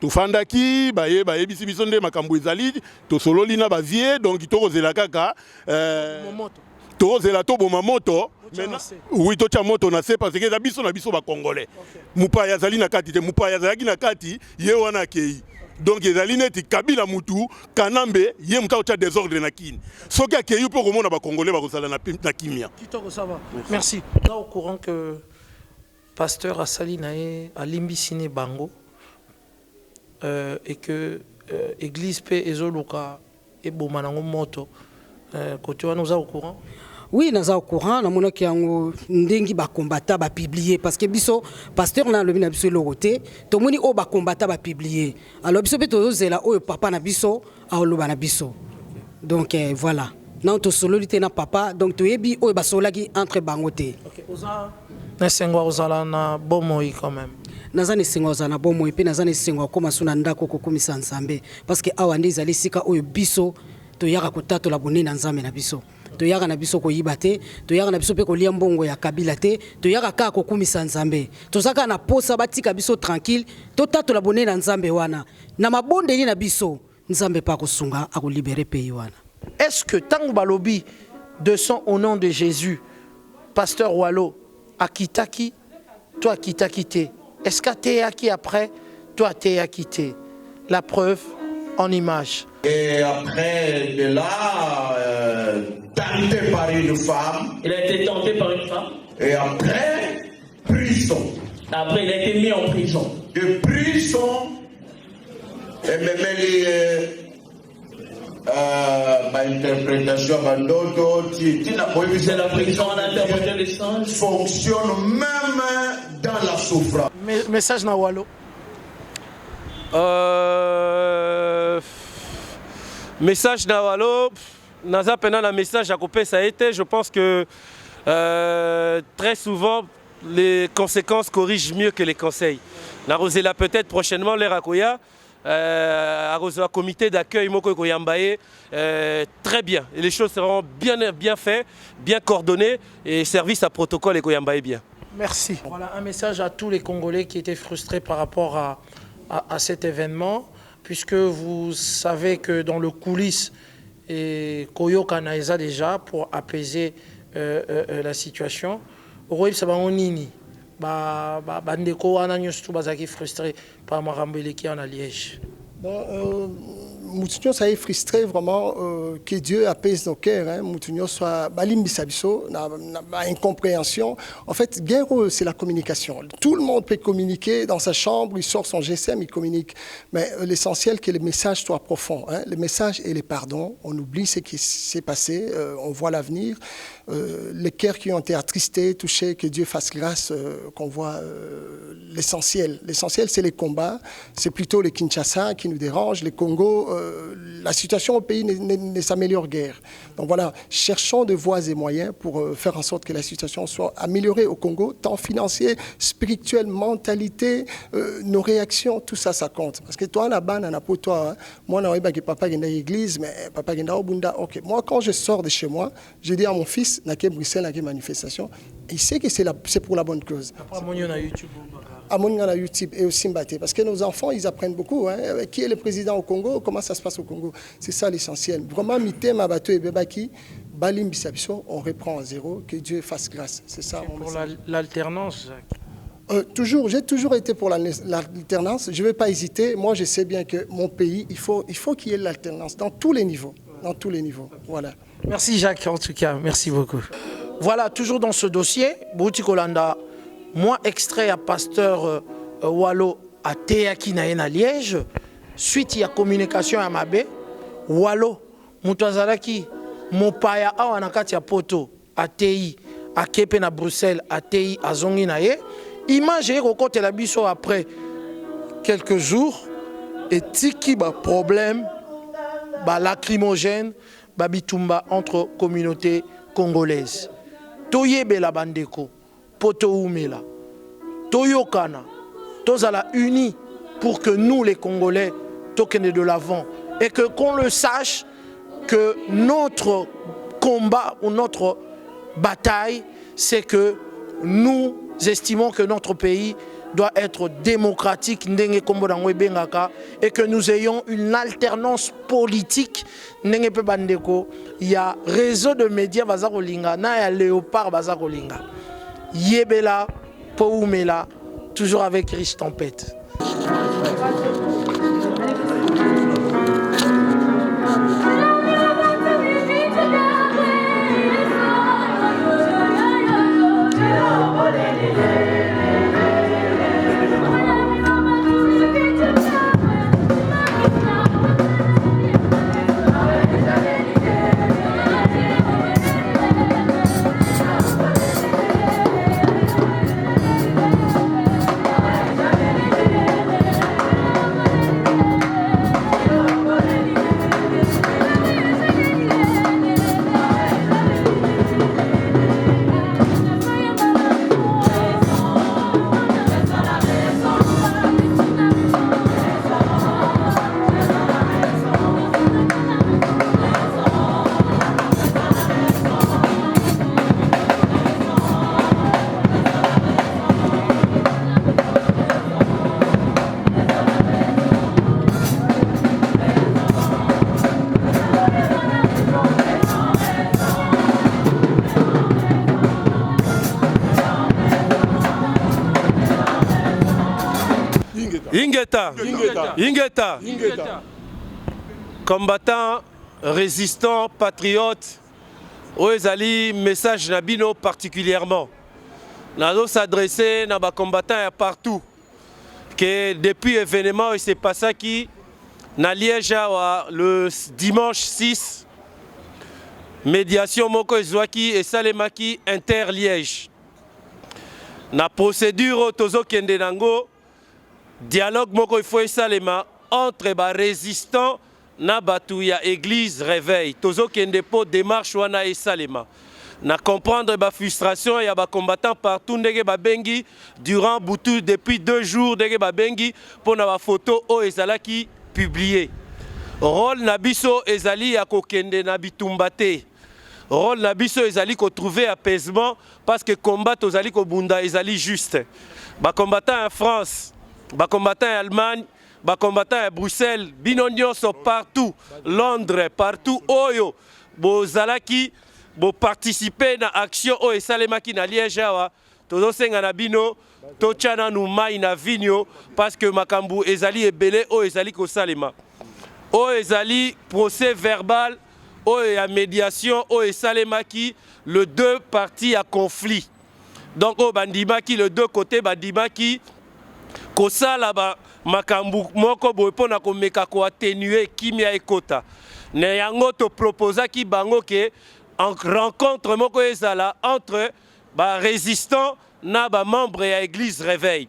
Tofandaki ba yebisi biso nde makambo ezali, to solo lina ba vie, donc tokozela kaka tozela to boma moto. Oui, to cha moto na se parce que za biso na biso ba congolais. Mupaya azali na kati te, mupaya azali na kati ye wana kei. Donc ezali neti Kabila mutu kanambe ye muta cha désordre na kini. Soki akei pour komona ba congolais ba kosala na kimia. Kitoko ça va. Merci. Là au courant que pasteur Asali nae a limbisine bango et que église pe ezoluka e bomanango moto côté wana nous au courant. Oui, nous sommes au courant, nous avons dit combattant va publier parce que biso pasteur na lobi na biso loroté, to moni o ba combattant va publier. Alors biso pe to zela o papa na biso a loba na biso. Donc voilà. Non to sololité na papa, donc to yebi o ba solaki entre bangote. OK, oza na sengwa ozala na bomoi quand même. Nazane sengwa ozana bomoi pe nazane sengwa koma suna ndako kokomisa nzambe parce que awa ndi zali sika o biso to yaka kotatu la bonena nzambe na biso. Toyaka na biso ko yibate, toyaka na biso pe ko lia mbongo ya Kabila te, toyaka ka ko kumisa nzambe. Tozaka na posa batika biso tranquille, totatu la bonne na nzambe wana. Na mabonde na biso, nzambe pa ko sunga a ko libérer pays wana. Est-ce que tangu balobi de son au nom de Jésus, pasteur Walo akitaki, toi akitaki te. Est-ce que t'es acquis après, toi t'es acquitté? La preuve en image. Et après de là, tenté par une femme. Il a été tenté par une femme. Et après, prison. Après, il a été mis en prison. De prison, et même l'interprétation c'est la prison, on a interprété les singes. Fonctionne même dans la souffrance. Message na Walo. Message Nawalo, naza pendant le message à couper ça a été, je pense que très souvent les conséquences corrigent mieux que les conseils. Narosela peut-être prochainement les rakoya un comité d'accueil moko koyambaye très bien et les choses seront bien faites, bien coordonnées et service à protocole et koyambaye bien. Merci. Voilà un message à tous les Congolais qui étaient frustrés par rapport à cet événement. Puisque vous savez que dans le coulisses, Koyo Kanaïza déjà pour apaiser la situation. Oroïb Sabanonini, Bandeko Ananios Bazaki frustré par Marambele qui en a Liège. Moutinho ça est frustré vraiment que Dieu apaise nos cœurs. Moutinho soit balimbisabiso, na incompréhension. En fait, guerre c'est la communication. Tout le monde peut communiquer dans sa chambre, il sort son GSM, il communique. Mais l'essentiel que le message soit profond. Le message et le pardon. On oublie ce qui s'est passé, on voit l'avenir. les cœurs qui ont été attristés, touchés, que Dieu fasse grâce, qu'on voit l'essentiel. L'essentiel, c'est les combats, c'est plutôt les Kinshasa qui nous dérangent, les Congo. La situation au pays ne s'améliore guère. Donc voilà, cherchons de voies et moyens pour faire en sorte que la situation soit améliorée au Congo, tant financier, spirituel, mentalité, nos réactions, tout ça, ça compte. Parce que toi, là-bas, pour toi, moi, je sais que papa est dans l'église, mais papa est dans Bunda. Ok. Moi, quand je sors de chez moi, je dis à mon fils, il y a Bruxelles, il y a manifestation. Il sait que c'est pour la bonne cause. Après, moi, il y a YouTube. À mon YouTube et aussi Mbaté. Parce que nos enfants, ils apprennent beaucoup. Hein. Qui est le président au Congo? Comment ça se passe au Congo? C'est ça l'essentiel. Vraiment, Mité, Mabato et Bebaki, Balim Bissabiso, on reprend à zéro. Que Dieu fasse grâce. C'est ça. Pour l'alternance, Jacques. J'ai toujours été pour l'alternance. Je ne vais pas hésiter. Moi, je sais bien que mon pays, il faut qu'il y ait l'alternance dans tous les niveaux. Dans tous les niveaux. Voilà. Merci Jacques, en tout cas. Merci beaucoup. Voilà, toujours dans ce dossier, Bouti Kolanda, moi, extrait à pasteur Wallo à Théaki na Liège, suite il y a communication à Mabé, Wallo, Moutazalaki, Mopaya Awanakati à Poto, à TI, à Kepe na Bruxelles, à TI, à Zongi naye. Imaginez qu'au côté la biso après quelques jours, et tiki ba problème, ba lacrymogène, ba bitumba entre communautés congolaises. Toyebe la bandeko. Poto Oumela, Toyokana, Tozala unis pour que nous les Congolais toquent de l'avant et que qu'on le sache que notre combat ou notre bataille, c'est que nous estimons que notre pays doit être démocratique et que nous ayons une alternance politique. Il y a réseau de médias bazakolinga, na ya léopard bazakolinga. Yebela, Poumela, toujours avec Riche Tempête. Ingeta. Combattant, résistant, patriote, Oezali, message Nabino particulièrement. Nous s'adresser à nos combattants partout. Que depuis l'événement, il s'est passé qui, na Liège, le dimanche 6, médiation Moko Ezouaki et Salemaki Inter-Liège. La procédure Tozo Kendenango, dialogue Moko Ifo Salema entre les résistants na Batouya Église Réveil. Tozo Kendepo démarche wana et Salema. Na comprendre la frustration, il y a des combattants partout bengi durant Boutou depuis 2 jours bengi pour la photo o ezalaki publié. Rôle nabiso ezali ya kokende na bitumbate. Rôle nabiso ezali ko trouver apaisement parce que combat ozali ko bunda ezali juste. Ba combattants en France, ba combattants en Allemagne, ba combattants à Bruxelles, binondion sont partout, Londres, partout oyo bozalaki bo participer na action o esalemaki na Liège awa tozo senga na bino to tchana nu mai na vigno parce que makambu ezali ebele o ezali ko salema o ezali procès verbal o ya médiation o esalemaki le 2 parties à conflit. Donc o bandimaki le 2 côtés bandimaki ko sala ba makambu moko boye pona ko meka ko atténuer kimia ekota ne yango to proposa ki bango ke en rencontre moko ezala entre ba résistants na ba membre ya église réveil.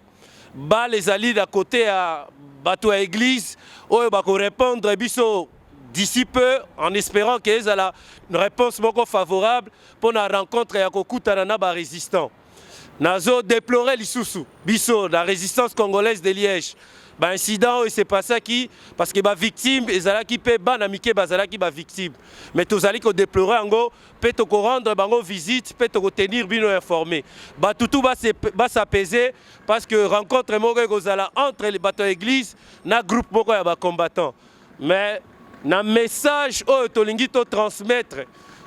Ba les alliés d'à côté à bateau à église oyo ba ko répondre biso d'ici peu en espérant que ezala une réponse moko favorable pour la rencontre ya kokutana na ba résistants. Nazo déplorer lisusu biso la résistance congolaise de Liège. Ba incident il s'est passé qui parce que ba victime ezala qui pe bana mike bazala qui ba victime. Mais tozali ko déplorer ngo peut to rendre bango visite, peut to tenir bino informé. Ba tutu ba s'apaiser parce que rencontre moko kozala entre les bateaux église na groupe moko ya ba combattants. Mais na message o tolingi to transmettre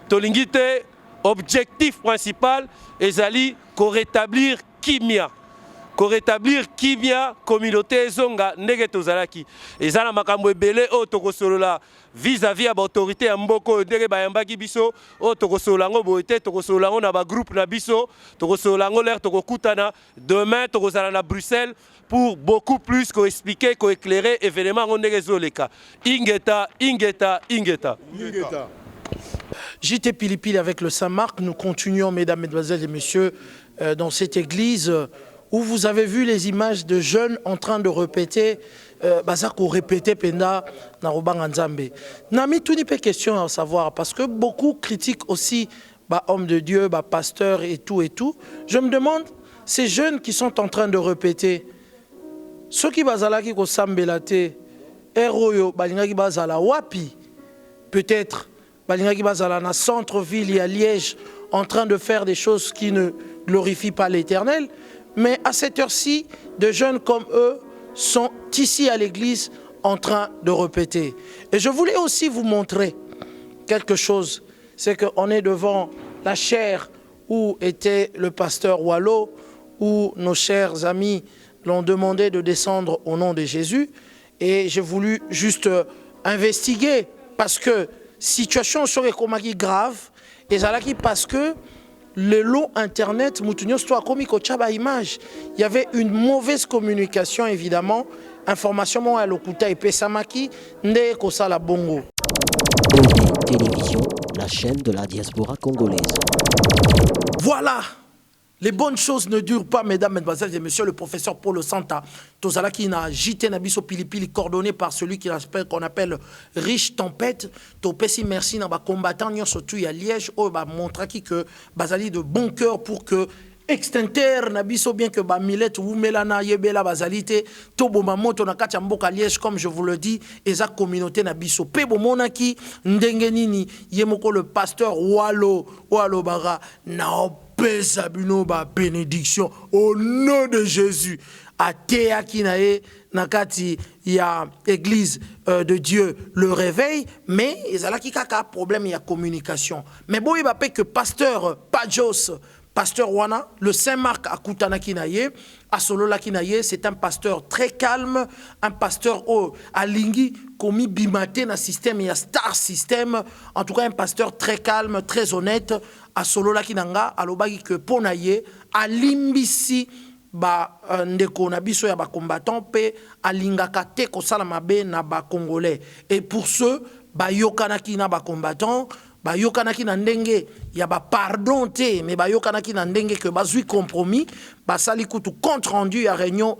tolingi te objectif principal ezali ko rétablir kimia. Ko rétablir kimia communauté zonga ndenge tozalaki ezala makambo ebele o tokosolola vis-à-vis à l'autorité ya mboko ndenge bayambaki biso o tokosolola ngo boete tokosolola ngo na ba groupe na biso tokosolola ngo l'air tokokutana demain tokozala na Bruxelles pour beaucoup plus ko expliquer ko éclairer événement ngo ndenge zoleka ingeta. JT Pilipili avec le Saint-Marc, nous continuons mesdames, mesdemoiselles et messieurs dans cette église où vous avez vu les images de jeunes en train de répéter, bazako répéter penda na robanga nzambe. Nami tout n'y pas question à savoir parce que beaucoup critiquent aussi homme de Dieu, pasteur et tout. Je me demande ces jeunes qui sont en train de répéter, ceux qui bazalaki ko sambelate, eroyo balingaki bazala wapi, peut-être balingaki bazala na centre-ville et à Liège en train de faire des choses qui ne glorifient pas l'Éternel. Mais à cette heure-ci, de jeunes comme eux sont ici à l'église en train de répéter. Et je voulais aussi vous montrer quelque chose. C'est qu'on est devant la chaire où était le pasteur Wallo, où nos chers amis l'ont demandé de descendre au nom de Jésus. Et j'ai voulu juste investiguer parce que situation serait comme grave. Et ça parce que le lot internet, il y avait une mauvaise communication évidemment, information à l'okuta et pesamaki ne kosala bongo. Télévision, la chaîne de la diaspora congolaise. Voilà. Les bonnes choses ne durent pas, mesdames, mesdemoiselles et messieurs. Le professeur Paulo Santa, Tozala qui n'a JT Nabiso Pilipili, coordonné par celui qu'on appelle Riche Tempête. Topesi merci na ba combattant surtout à Liège, montra que bazali de bon cœur pour que extincteur Nabiso bien que Millet ou Melana Yebela bazalité Tobo Mamoto na kati mboka Liège comme je vous le dis et sa communauté Nabiso Pebo Monaki Ndengenini Yemoko le pasteur Wallo Bara na Sabuno ba bénédiction au nom de Jésus. A Théa Kinae Nakati ya église de Dieu le réveil, mais il y a problème, il y a communication. Mais bon, il va pas que pasteur Pajos, pasteur Wana, le Saint-Marc à Koutana Kinaye, à Solola Kinaye, c'est un pasteur très calme, un pasteur à Lingi, commis bimaté dans le système, il y a star système, en tout cas un pasteur très calme, très honnête, à Solola Kinanga, à l'obagi que Ponaye, à Limbisi, ndeko na biso ya ba combattant pe alingaka te ko sala mabe na ba congolais et pour ceux yokanaki na ba combattant yokanaki na ndenge ya ba pardon te mais yokanaki na ndenge que bazui compromis sali kutu compte rendu à réunion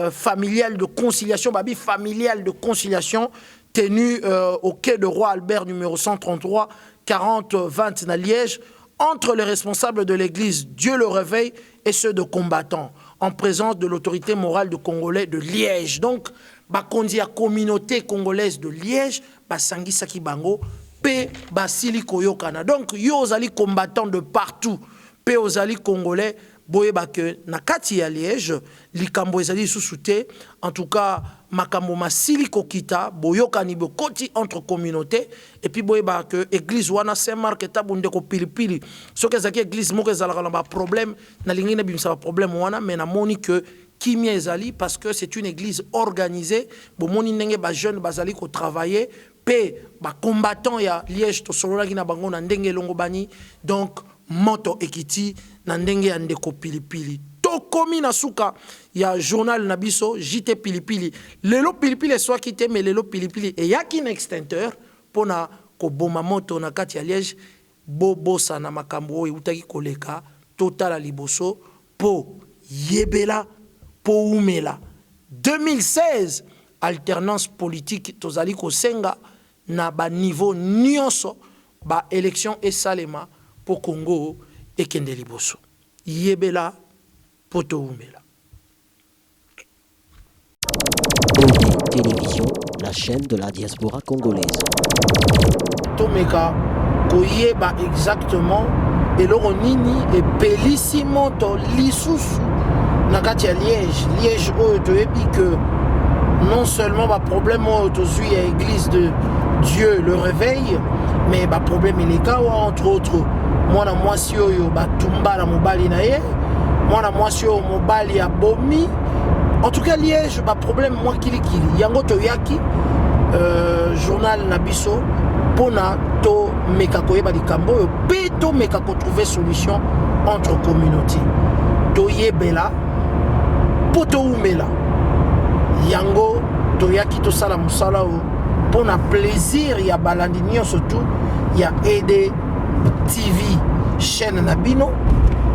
familiale de conciliation familiale de conciliation tenue au quai de Roi Albert numéro 133 40-20 na Liège entre les responsables de l'église Dieu le réveil et ceux de combattants en présence de l'autorité morale de Congolais de Liège. Donc, la communauté congolaise de Liège, Sangi Saki Bango, P. Basili Koyokana. Donc, Yozali combattants de partout, P. Ozali Congolais, Boye Bake, Nakati ya Liège, Likambo Ezali Sousouté, en tout cas, Makambo Masili Kokita, Boyokani Bokoti entre communautés, et puis Boye Bake, Église Wana Saint-Marc, et Tabundeko Pilipili. Ce que c'est l'église, moi, c'est un problème, Nalingina Bimsa problème Wana, mais na moni que Kimia Ezali, parce que c'est une église organisée, Bomoni Nenge Bajeune Bazali ko travailler, P. Combattant ya Liège, to Solola Gina Bango, Nandenge Longobani, donc, Moto Ekiti, Nandenge Andeko Pilipili. Tokomi Nasuka, il y a journal Nabiso, JT Pilipili. Lelo Pilipili soit quitté, mais Lelo Pilipili et yaki un extincteur pour na ko Bomamoto na Katia Liège. bobosa na makambo oyo utaki koleka totala liboso po yebela po umela. 2016 alternance politique tozali kosenga na ba niveau nyonso ba élection esalema po Congo ekende liboso yebela po to umela. Télévision, la chaîne de la diaspora congolaise. Tomeka koyeba exactement eloko nini epelisi moto lisusu na kati ya Liège oyo toyebi que non seulement ba problème oyo tozwi ya église de Dieu le réveil, mais ba problème ileka entre autres mwana mwasi oyo batumba na mobali na ye, mwana mwasi oyo mobali ya bomi. En tout cas Liège ba problème moi kilikili yango toyaki journal na biso pona to meka koyeba likambo oyo pe to meka ko trouver solution entre communauté to yebela poto umela yango toyaki to sala musala o pona plaisir ya balandi nyonso tout ya ED TV chaîne na bino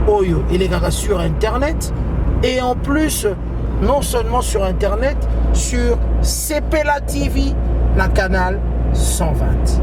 oyo elekaka sur internet et en plus non seulement sur internet, sur CPLA TV, la canal 120.